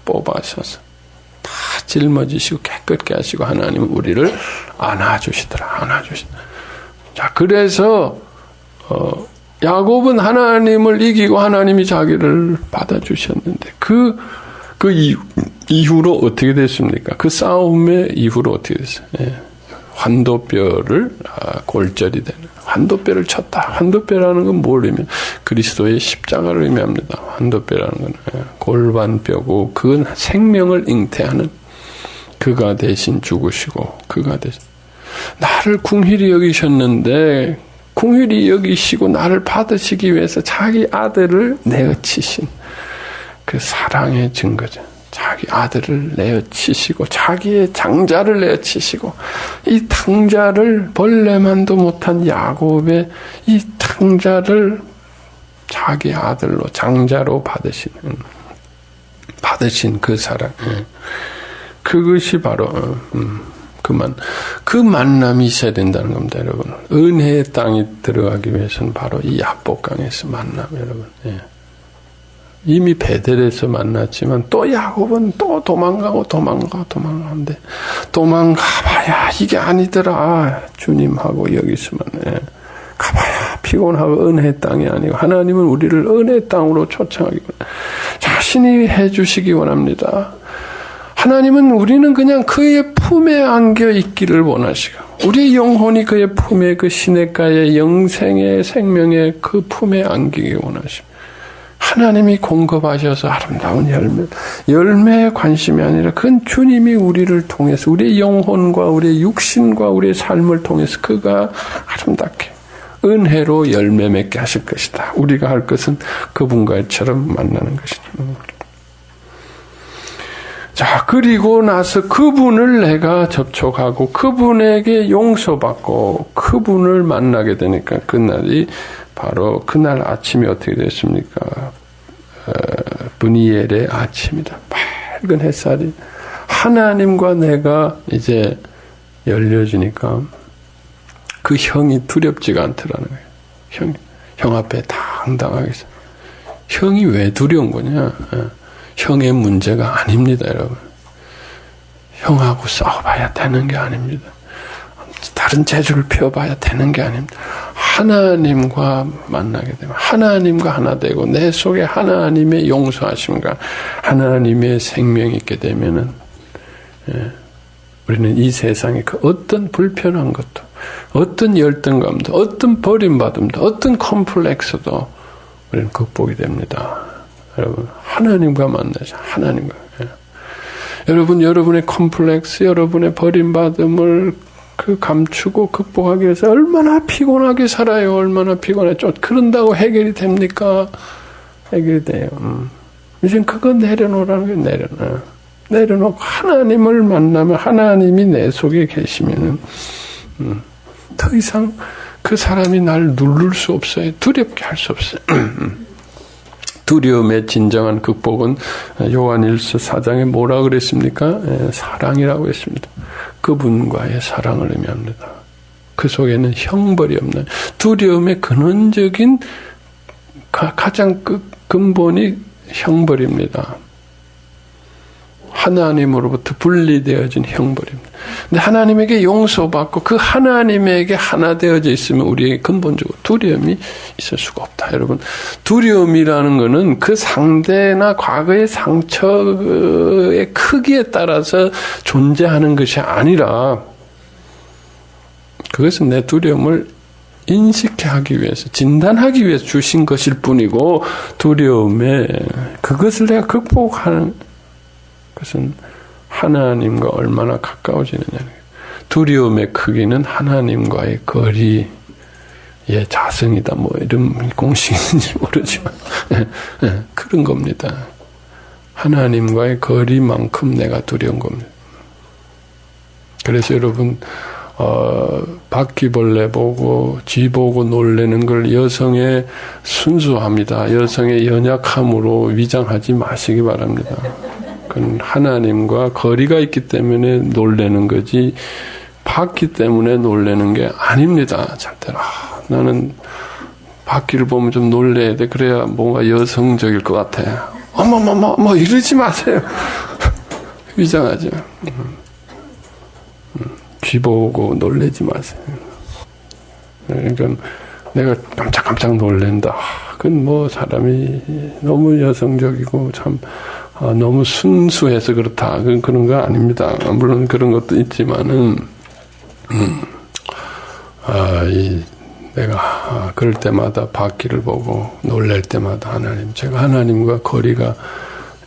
뽑아셔서 다 짊어지시고 깨끗게 하시고 하나님은 우리를 안아주시더라. 자, 그래서 야곱은 하나님을 이기고 하나님이 자기를 받아주셨는데 그 이후로 어떻게 됐습니까? 그 싸움의 이후로 어떻게 됐어요? 환도뼈를 골절이 되는 환도뼈를 쳤다. 환도뼈라는 건 뭘 의미해요? 그리스도의 십자가를 의미합니다. 환도뼈라는 건 골반뼈고 그건 생명을 잉태하는 그가 대신 죽으시고 그가 대신 나를 긍휼히 여기셨는데 긍휼히 여기시고 나를 받으시기 위해서 자기 아들을 내어치신 그 사랑의 증거죠. 자기 아들을 내어치시고 자기의 장자를 내어치시고 이 탕자를 벌레만도 못한 야곱의 이 탕자를 자기 아들로 장자로 받으신 그 사랑. 그것이 바로 그 만남이 있어야 된다는 겁니다, 여러분. 은혜의 땅에 들어가기 위해서는 바로 이 야복강에서 만남, 여러분. 이미 베델에서 만났지만 또 야곱은 또 도망가는데 도망가봐야 이게 아니더라. 주님하고 여기서만 가봐야 피곤하고 은혜의 땅이 아니고 하나님은 우리를 은혜의 땅으로 초청하기 원합니다. 자신이 해주시기 원합니다. 하나님은 우리는 그냥 그의 품에 안겨 있기를 원하시고 우리의 영혼이 그의 품에 그 시냇가의 영생의 생명의 그 품에 안기기 원하십니다. 하나님이 공급하셔서 아름다운 열매에 관심이 아니라 그건 주님이 우리를 통해서 우리의 영혼과 우리의 육신과 우리의 삶을 통해서 그가 아름답게 은혜로 열매 맺게 하실 것이다. 우리가 할 것은 그분과처럼 만나는 것이다. 자, 그리고 나서 그분을 내가 접촉하고 그분에게 용서받고 그분을 만나게 되니까 그날이 바로 그날 아침이 어떻게 됐습니까? 브니엘의 아침이다. 밝은 햇살이 하나님과 내가 이제 열려지니까 그 형이 두렵지가 않더라는 거예요. 형 앞에 당당하게 있어. 형이 왜 두려운 거냐? 형의 문제가 아닙니다, 여러분. 형하고 싸워봐야 되는 게 아닙니다. 다른 재주를 펴봐야 되는 게 아닙니다. 하나님과 만나게 되면 하나님과 하나 되고 내 속에 하나님의 용서하심과 하나님의 생명이 있게 되면은 우리는 이 세상에 그 어떤 불편한 것도 어떤 열등감도 어떤 버림받음도 어떤 컴플렉스도 우리는 극복이 됩니다. 여러분 하나님과 만나자. 하나님과. 여러분 여러분의 컴플렉스 여러분의 버림받음을 감추고 극복하기 위해서 얼마나 피곤하게 살아요. 얼마나 피곤해. 그런다고 해결이 됩니까? 해결이 돼요. 이제 그거 내려놓으라는 게 내려놓고 하나님을 만나면 하나님이 내 속에 계시면은 더 이상 그 사람이 날 누를 수 없어요. 두렵게 할 수 없어요. 두려움의 진정한 극복은 요한일서 4장에 뭐라 그랬습니까? 사랑이라고 했습니다. 그분과의 사랑을 의미합니다. 그 속에는 형벌이 없는 두려움의 근원적인 가장 근본이 형벌입니다. 하나님으로부터 분리되어진 형벌입니다. 근데 하나님에게 용서받고 그 하나님에게 하나 되어져 있으면 우리에게 근본적으로 두려움이 있을 수가 없다. 여러분 두려움이라는 것은 그 상대나 과거의 상처의 크기에 따라서 존재하는 것이 아니라 그것은 내 두려움을 인식하기 위해서 진단하기 위해서 주신 것일 뿐이고 두려움에 그것을 내가 극복하는 그것은 하나님과 얼마나 가까워지느냐. 두려움의 크기는 하나님과의 거리의 자성이다. 뭐 이런 공식인지 모르지만 그런 겁니다. 하나님과의 거리만큼 내가 두려운 겁니다. 그래서 여러분 바퀴벌레 보고 쥐 보고 놀래는 걸 여성의 순수함이다. 여성의 연약함으로 위장하지 마시기 바랍니다. 그건 하나님과 거리가 있기 때문에 놀래는 거지 바퀴 때문에 놀래는 게 아닙니다. 절대로. 나는 바퀴를 보면 좀 놀래야 돼. 그래야 뭔가 여성적일 것 같아. 어머머머 이러지 마세요. 위장하지 마. 쥐 보고 놀래지 마세요. 그러니까 내가 깜짝 놀랜다. 그건 뭐 사람이 너무 여성적이고 참 너무 순수해서 그렇다. 그런 거 아닙니다. 물론 그런 것도 있지만은 내가 그럴 때마다 바퀴를 보고 놀랄 때마다 하나님, 제가 하나님과 거리가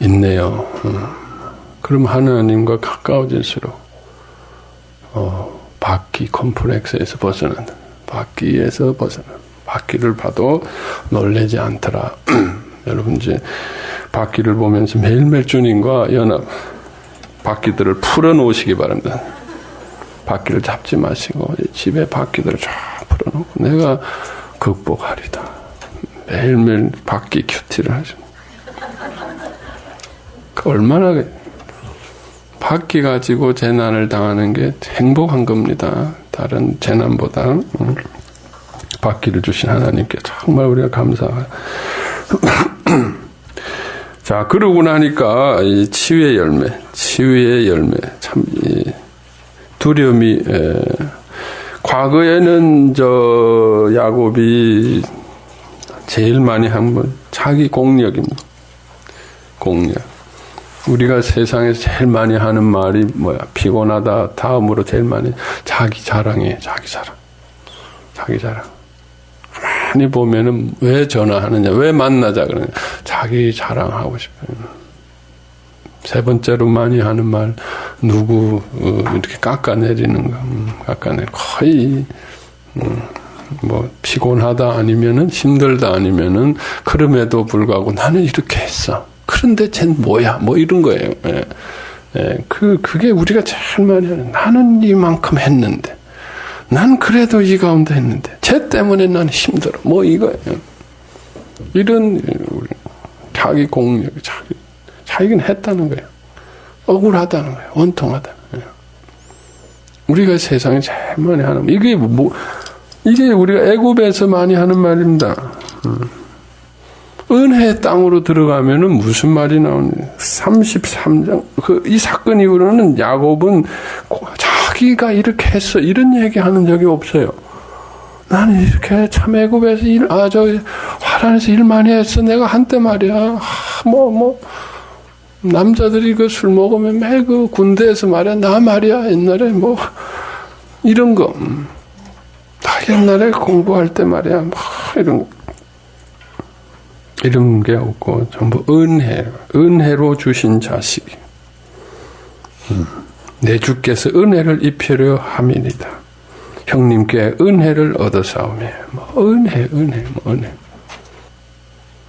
있네요. 그럼 하나님과 가까워질수록 바퀴 컴플렉스에서 벗어난다. 바퀴에서 벗어난다. 바퀴를 봐도 놀라지 않더라. 여러분 이제 바퀴를 보면서 매일매일 주님과 연합 바퀴들을 풀어놓으시기 바랍니다. 바퀴를 잡지 마시고 집에 바퀴들을 쫙 풀어놓고 내가 극복하리다. 매일매일 바퀴 큐티를 하죠. 얼마나 바퀴 가지고 재난을 당하는 게 행복한 겁니다. 다른 재난보다. 바퀴를 주신 하나님께 정말 우리가 감사해요. 자, 그러고 나니까 이 치유의 열매, 참 두려움이 과거에는 야곱이 제일 많이 한 건 자기 공력입니다. 공력. 우리가 세상에서 제일 많이 하는 말이 뭐야? 피곤하다. 다음으로 제일 많이 자기 자랑이에요. 자기 자랑. 자기 자랑. 많이 보면은 왜 전화하느냐? 왜 만나자 그러냐? 자기 자랑하고 싶어요. 세 번째로 많이 하는 말, 누구 이렇게 깎아내리는 거, 거의 뭐 피곤하다 아니면은 힘들다 아니면은 그럼에도 불구하고 나는 이렇게 했어. 그런데 쟨 뭐야? 뭐 이런 거예요. 예. 예. 그게 우리가 제일 많이 하는. 나는 이만큼 했는데, 난 그래도 이 가운데 했는데, 쟤 때문에 난 힘들어. 뭐 이거예요. 이런 자기 공력, 자기는 했다는 거예요. 억울하다는 거예요. 원통하다는 거예요. 우리가 세상에 제일 많이 하는 이게 우리가 애굽에서 많이 하는 말입니다. 은혜의 땅으로 들어가면은 무슨 말이 나오냐. 33장 이 사건 이후로는 야곱은 자기가 이렇게 했어 이런 얘기하는 적이 없어요. 나는 이렇게 참 애굽에서 화란에서 일 많이 했어. 내가 한때 말이야. 남자들이 그 술 먹으면 매 그 군대에서 말이야. 나 말이야. 옛날에 이런 거. 나 옛날에 공부할 때 말이야. 이런 게 없고 전부 은혜로 주신 자식. 내 주께서 은혜를 입히려 함이니이다. 형님께 은혜를 얻어사오며 은혜.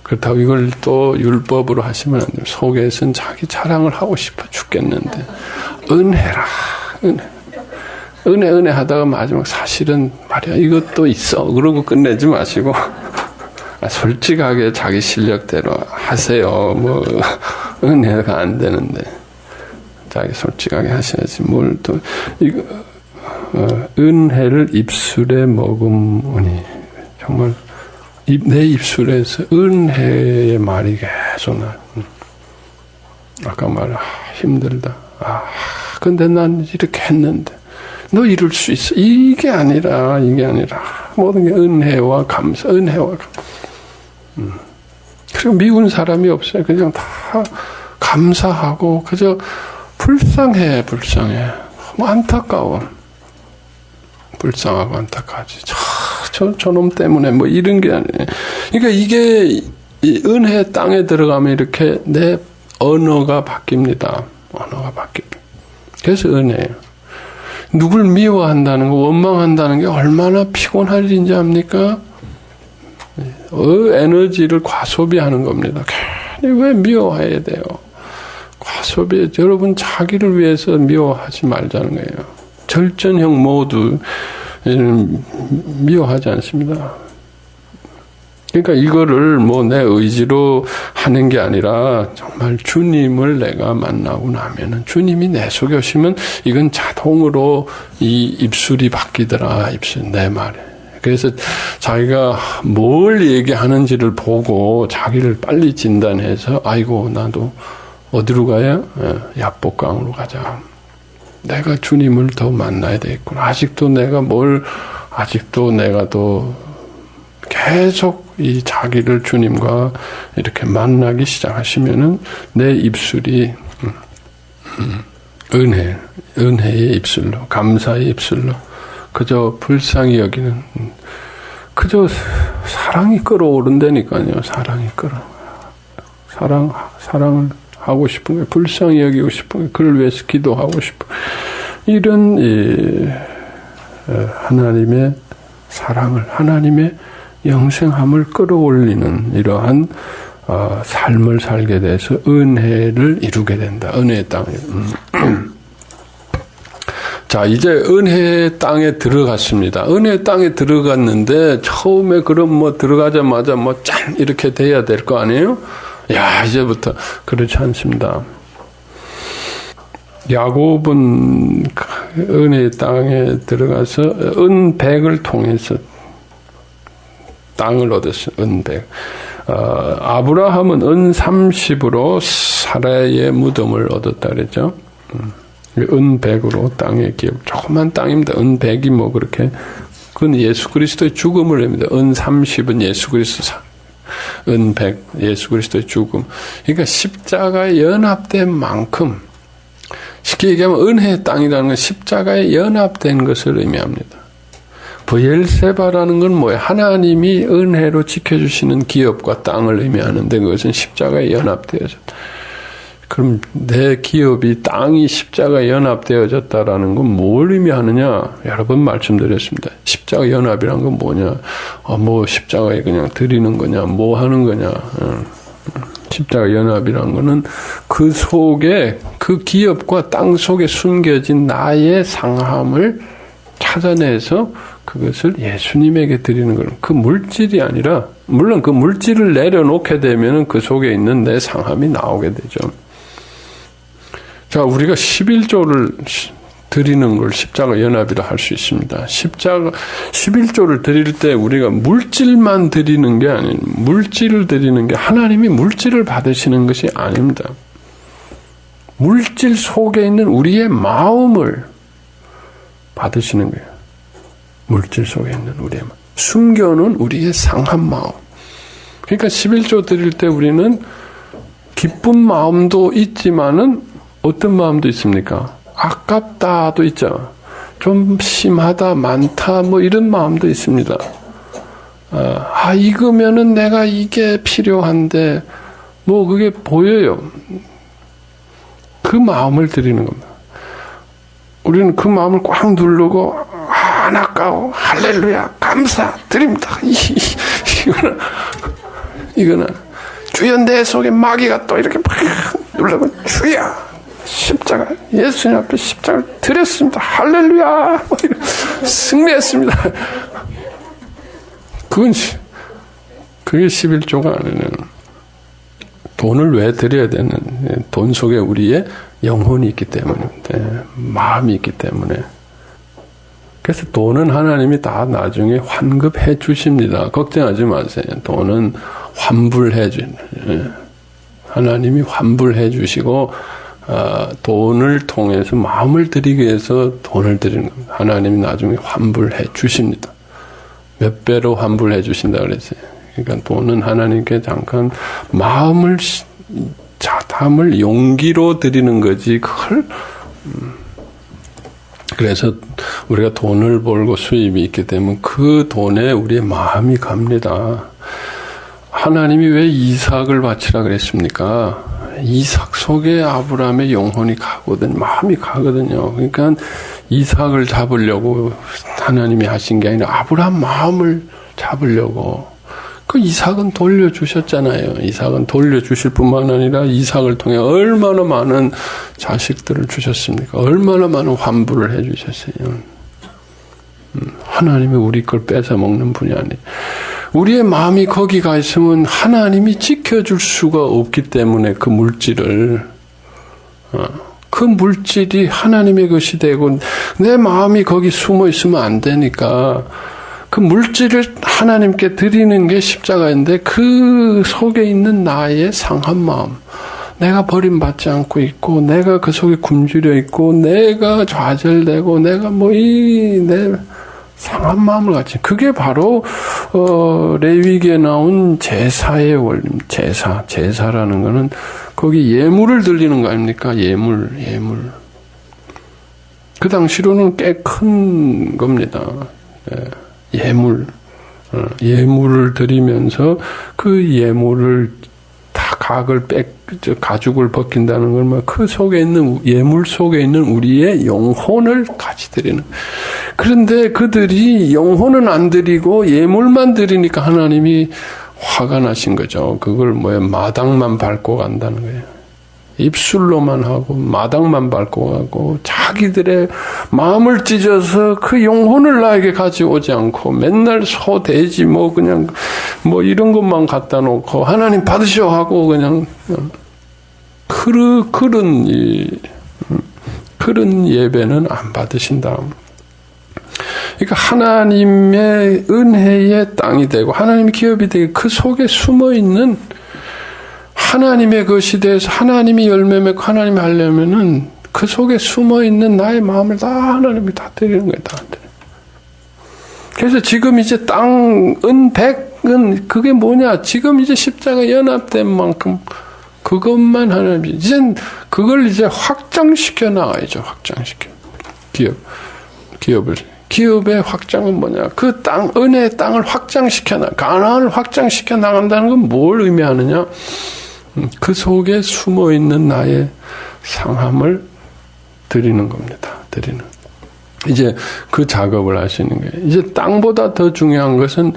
그렇다고 이걸 또 율법으로 하시면 안 돼요. 속에서는 자기 자랑을 하고 싶어 죽겠는데 은혜라. 은혜 하다가 마지막 사실은 말이야 이것도 있어. 그러고 끝내지 마시고 솔직하게 자기 실력대로 하세요. 은혜가 안 되는데 자기 솔직하게 하셔야지. 뭘 또 이거 은혜를 입술에 머금으니 정말 내 입술에서 은혜의 말이 계속 나. 아까 힘들다. 근데 난 이렇게 했는데 너 이룰 수 있어. 이게 아니라 모든 게 은혜와 감사. 그리고 미운 사람이 없어요. 그냥 다 감사하고 그저 불쌍해. 안타까워. 불쌍하고 안타까워지. 저놈 때문에 이런 게 아니에요. 그러니까 이게 이 은혜 땅에 들어가면 이렇게 내 언어가 바뀝니다. 그래서 은혜예요. 누굴 미워한다는 거, 원망한다는 게 얼마나 피곤할 일인지 압니까? 에너지를 과소비하는 겁니다. 괜히 왜 미워해야 돼요? 과소비. 여러분 자기를 위해서 미워하지 말자는 거예요. 절전형 모두 미워하지 않습니다. 그러니까 이거를 내 의지로 하는 게 아니라 정말 주님을 내가 만나고 나면은 주님이 내 속에 오시면 이건 자동으로 이 입술이 바뀌더라. 내 말에. 그래서 자기가 뭘 얘기하는지를 보고 자기를 빨리 진단해서 아이고 나도 어디로 가야? 야복강으로 가자. 내가 주님을 더 만나야 되겠구나. 아직도 내가 더 계속 이 자기를 주님과 이렇게 만나기 시작하시면은 내 입술이 은혜의 입술로, 감사의 입술로, 그저 불쌍히 여기는, 그저 사랑이 끌어오른다니까요. 사랑을 하고 싶은 거예요. 불쌍히 여기고 싶은 거예요. 그를 위해서 기도하고 싶은 이런 하나님의 사랑을, 하나님의 영생함을 끌어올리는 이러한 삶을 살게 돼서 은혜를 이루게 된다. 은혜의 땅에. 자, 이제 은혜의 땅에 들어갔습니다. 은혜의 땅에 들어갔는데 처음에 그럼 들어가자마자 짠 이렇게 돼야 될 거 아니에요? 야, 이제부터 그렇지 않습니다. 야곱은 은혜의 땅에 들어가서 은백을 통해서 땅을 얻었어요. 은백. 아브라함은 은 30으로 사라의 무덤을 얻었다 그랬죠. 은백으로 땅의 기업, 조그만 땅입니다. 은백이 뭐 그렇게, 그건 예수 그리스도의 죽음을 합니다. 은 30은 예수 그리스도, 은 100, 예수 그리스도의 죽음. 그러니까 십자가에 연합된 만큼, 쉽게 얘기하면 은혜의 땅이라는 건 십자가에 연합된 것을 의미합니다. 브엘세바라는 건 뭐예요? 하나님이 은혜로 지켜주시는 기업과 땅을 의미하는데 그것은 십자가에 연합되어졌다. 그럼 내 기업이 땅이 십자가에 연합되어졌다라는 건 뭘 의미하느냐? 여러 번 말씀드렸습니다. 십자가 연합이란 건 뭐냐? 뭐 십자가에 그냥 드리는 거냐? 뭐 하는 거냐? 십자가 연합이란 거는 그 속에 그 기업과 땅 속에 숨겨진 나의 상함을 찾아내서 그것을 예수님에게 드리는 거는 그 물질이 아니라, 물론 그 물질을 내려놓게 되면 그 속에 있는 내 상함이 나오게 되죠. 자, 우리가 11조를 드리는 걸 십자가 연합이라 할 수 있습니다. 11조를 드릴 때 우리가 물질만 드리는 게 아닌, 물질을 드리는 게 하나님이 물질을 받으시는 것이 아닙니다. 물질 속에 있는 우리의 마음을 받으시는 거예요. 물질 속에 있는 우리의 마음. 숨겨놓은 우리의 상한 마음. 그러니까 11조 드릴 때 우리는 기쁜 마음도 있지만은 어떤 마음도 있습니까? 아깝다도 있죠. 좀 심하다, 많다, 뭐 이런 마음도 있습니다. 이거면은 내가 이게 필요한데, 뭐 그게 보여요. 그 마음을 드리는 겁니다. 우리는 그 마음을 꽉 누르고, 안 아까워, 할렐루야, 감사, 드립니다. 이거는, 주여 내 속에 마귀가 또 이렇게 막 누르고, 주여! 십자가, 예수님 앞에 십자가를 드렸습니다. 할렐루야! 승리했습니다. 그게 11조가 아니에요. 돈을 왜 드려야 되는, 돈 속에 우리의 영혼이 있기 때문입니다. 마음이 있기 때문에. 그래서 돈은 하나님이 다 나중에 환급해 주십니다. 걱정하지 마세요. 돈은 환불해 주십니다. 하나님이 환불해 주시고, 돈을 통해서 마음을 드리기 위해서 돈을 드리는 겁니다. 하나님이 나중에 환불해 주십니다. 몇 배로 환불해 주신다 그랬어요. 그러니까 돈은 하나님께 잠깐 마음을, 자담을 용기로 드리는 거지, 그걸, 그래서 우리가 돈을 벌고 수입이 있게 되면 그 돈에 우리의 마음이 갑니다. 하나님이 왜 이삭을 바치라 그랬습니까? 이삭 속에 아브라함의 영혼이 가거든, 마음이 가거든요. 그러니까 이삭을 잡으려고 하나님이 하신 게 아니라 아브라함 마음을 잡으려고. 그 이삭은 돌려주셨잖아요. 이삭은 돌려주실 뿐만 아니라 이삭을 통해 얼마나 많은 자식들을 주셨습니까? 얼마나 많은 환불을 해주셨어요. 하나님이 우리 걸 뺏어 먹는 분이 아니에요. 우리의 마음이 거기 가 있으면 하나님이 지켜줄 수가 없기 때문에 그 물질을, 그 물질이 하나님의 것이 되고 내 마음이 거기 숨어 있으면 안 되니까 그 물질을 하나님께 드리는 게 십자가인데 그 속에 있는 나의 상한 마음, 내가 버림받지 않고 있고 내가 그 속에 굶주려 있고 내가 좌절되고 내가 내 상한 마음을 갖지. 그게 바로 레위기에 나온 제사의 원리. 제사라는 거는 거기 예물을 드리는 거 아닙니까? 예물. 그 당시로는 꽤 큰 겁니다. 예물을 드리면서 그 예물을 다 가죽을 벗긴다는 건 그 속에 있는 예물 속에 있는 우리의 영혼을 같이 드리는. 그런데 그들이 영혼은 안 드리고 예물만 드리니까 하나님이 화가 나신 거죠. 그걸 마당만 밟고 간다는 거예요. 입술로만 하고 마당만 밟고 가고 자기들의 마음을 찢어서 그 영혼을 나에게 가져오지 않고 맨날 소, 돼지 그냥 이런 것만 갖다 놓고 하나님 받으셔 하고 그냥 그런 예배는 안 받으신다. 그러니까 하나님의 은혜의 땅이 되고 하나님의 기업이 되고 그 속에 숨어있는 하나님의 것이 돼서 하나님이 열매 맺고 하나님이 하려면은 그 속에 숨어있는 나의 마음을 다 하나님이 다 드리는 거예요. 다 드리는. 그래서 지금 이제 땅은 백은 그게 뭐냐? 지금 이제 십자가 연합된 만큼 그것만 하나님이 이젠 그걸 이제 확장시켜 나가야죠. 확장시켜. 기업의 확장은 뭐냐? 그 땅, 은혜의 땅을 확장시켜 가나안을 확장시켜 나간다는 건 뭘 의미하느냐? 그 속에 숨어 있는 나의 상함을 드리는 겁니다. 드리는. 이제 그 작업을 하시는 거예요. 이제 땅보다 더 중요한 것은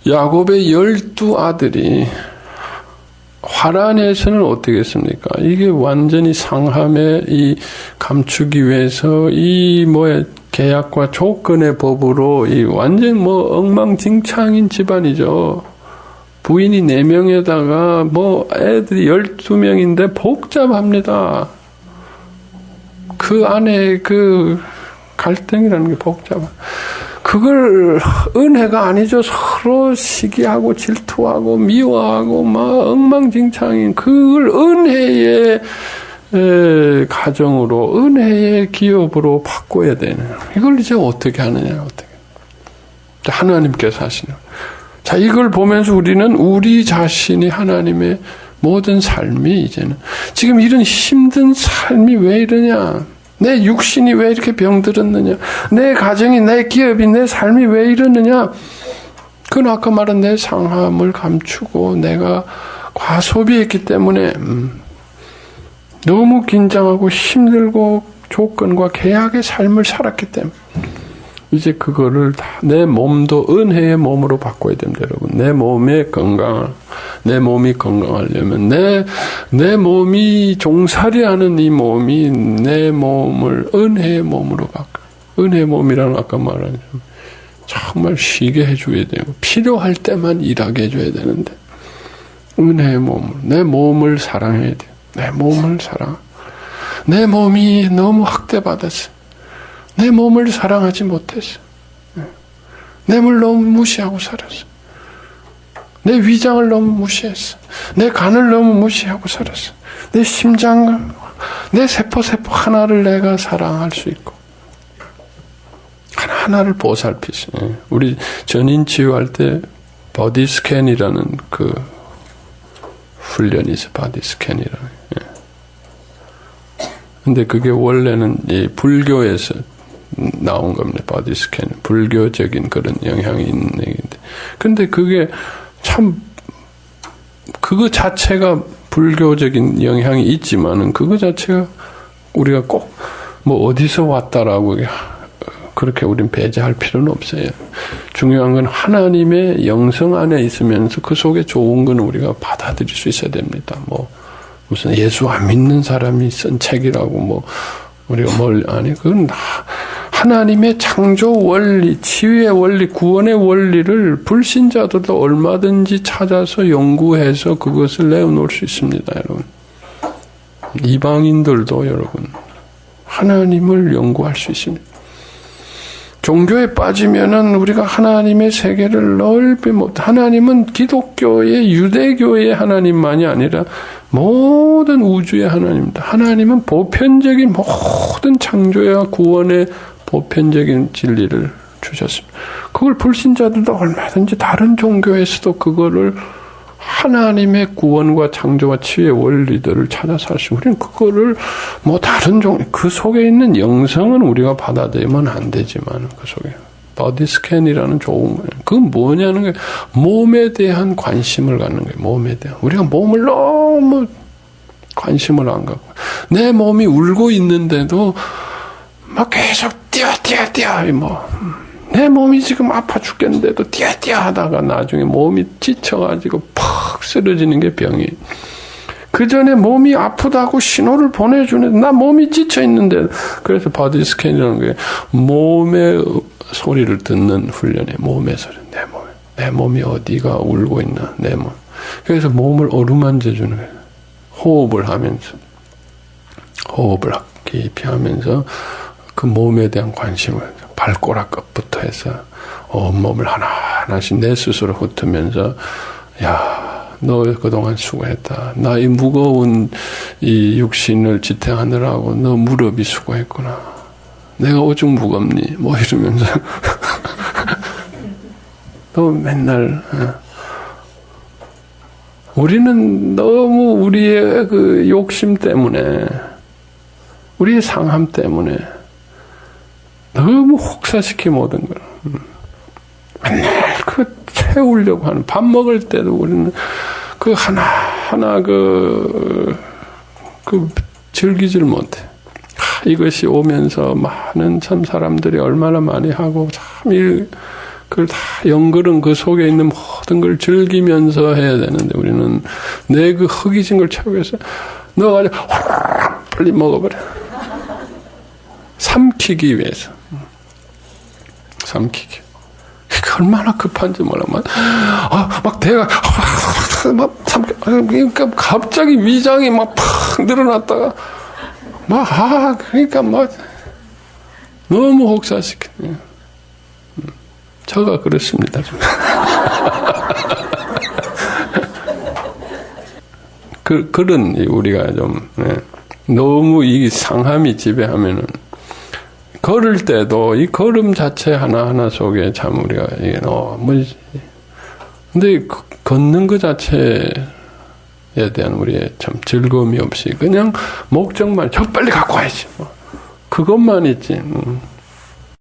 야곱의 12아들이 화란에서는 어떻게 했습니까? 이게 완전히 상함에 이 감추기 위해서 이 계약과 조건의 법으로 이 완전 엉망진창인 집안이죠. 부인이 4명에다가 애들이 12명인데 복잡합니다. 그 안에 그 갈등이라는 게 복잡한. 그걸 은혜가 아니죠. 서로 시기하고 질투하고 미워하고 엉망진창인 그걸 은혜의 가정으로 은혜의 기업으로 바꿔야 되는. 이걸 이제 어떻게 하느냐. 어떻게. 하나님께서 하시는. 자, 이걸 보면서 우리는 우리 자신이 하나님의 모든 삶이 이제는 지금 이런 힘든 삶이 왜 이러냐? 내 육신이 왜 이렇게 병들었느냐? 내 가정이, 내 기업이, 내 삶이 왜 이러느냐? 그건 아까 말한 내 상함을 감추고 내가 과소비했기 때문에 너무 긴장하고 힘들고 조건과 계약의 삶을 살았기 때문에 이제 그거를 다 내 몸도 은혜의 몸으로 바꿔야 됩니다, 여러분. 내 몸이 건강하려면 내 몸이 종살이하는 이 몸이 내 몸을 은혜의 몸으로 바꿔. 은혜의 몸이라는 아까 말한 정말 쉬게 해줘야 되고 필요할 때만 일하게 해줘야 되는데 은혜의 몸으로 내 몸을 사랑해야 돼요. 내 몸을 사랑. 내 몸이 너무 학대받았어. 내 몸을 사랑하지 못했어. 내 몸을 너무 무시하고 살았어. 내 위장을 너무 무시했어. 내 간을 너무 무시하고 살았어. 내 심장을, 내 세포 하나를 내가 사랑할 수 있고 하나하나를 보살피시. 우리 전인 치유할 때 버디 스캔이라는 그 훈련이 있어. 버디 스캔이라는. 근데 그게 원래는 이 불교에서 나온 겁니다. 바디 스캔. 불교적인 그런 영향이 있는 얘기인데. 근데 그게 참, 그거 자체가 불교적인 영향이 있지만은 그거 자체가 우리가 꼭 어디서 왔다라고 그렇게 우린 배제할 필요는 없어요. 중요한 건 하나님의 영성 안에 있으면서 그 속에 좋은 건 우리가 받아들일 수 있어야 됩니다. 무슨 예수 안 믿는 사람이 쓴 책이라고 우리가 그건 하나님의 창조 원리, 치유의 원리, 구원의 원리를 불신자들도 얼마든지 찾아서 연구해서 그것을 내어놓을 수 있습니다, 여러분. 이방인들도 여러분 하나님을 연구할 수 있습니다. 종교에 빠지면은 우리가 하나님의 세계를 넓이 못. 하나님은 기독교의 유대교의 하나님만이 아니라 모든 우주의 하나님입니다. 하나님은 보편적인 모든 창조와 구원의 보편적인 진리를 주셨습니다. 그걸 불신자들도 얼마든지 다른 종교에서도 그거를 하나님의 구원과 창조와 치유의 원리들을 찾아서 할 수. 우리는 그거를 다른 그 속에 있는 영성은 우리가 받아들이면 안 되지만 그 속에 버디 스캔이라는 좋은 거예요. 그건 뭐냐는 거예요. 몸에 대한 관심을 갖는 거예요. 몸에 대한. 우리가 몸을 너무 관심을 안 갖고 내 몸이 울고 있는데도 계속 뛰어 내 몸이 지금 아파 죽겠는데도 뛰어 하다가 나중에 몸이 지쳐가지고 퍽 쓰러지는 게 병이에요. 그 전에 몸이 아프다고 신호를 보내주는데 나 몸이 지쳐 있는데. 그래서 바디 스캔이라는 게 몸의 소리를 듣는 훈련이에요. 몸의 소리. 내 몸이 어디가 울고 있나. 내 몸. 그래서 몸을 어루만져 주는 거예요. 호흡을 하면서 깊이 하면서 그 몸에 대한 관심을 발꼬락 끝부터 해서 온몸을 하나하나씩 내 스스로 훑으면서 너 그동안 수고했다. 나 이 무거운 이 육신을 지탱하느라고 너 무릎이 수고했구나. 내가 오죽 무겁니? 뭐 이러면서 너 맨날 우리는 너무 우리의 그 욕심 때문에 우리의 상함 때문에 너무 혹사시키 모든 걸 맨날 그 채우려고 하는 밥 먹을 때도 우리는 그 하나하나 그 즐기질 못해. 이것이 오면서 많은 참 사람들이 얼마나 많이 하고 참 그걸 다 연결은 그 속에 있는 모든 걸 즐기면서 해야 되는데 우리는 내 그 허기진 걸 채우기 위해서 넣어가지고 빨리 먹어버려. 삼키기 위해서. 삼키기. 얼마나 급한지 몰라. 막 대가 그러니까 갑자기 위장이 막 팍 늘어났다가 그러니까 너무 혹사시키네. 저가 그렇습니다. 그런 우리가 좀 너무 이 상함이 지배하면은 걸을 때도 이 걸음 자체 하나하나 속에 참 우리가 근데 걷는 그 자체에 대한 우리의 참 즐거움이 없이 그냥 목적만 저 빨리 갖고 와야지. 그것만 있지.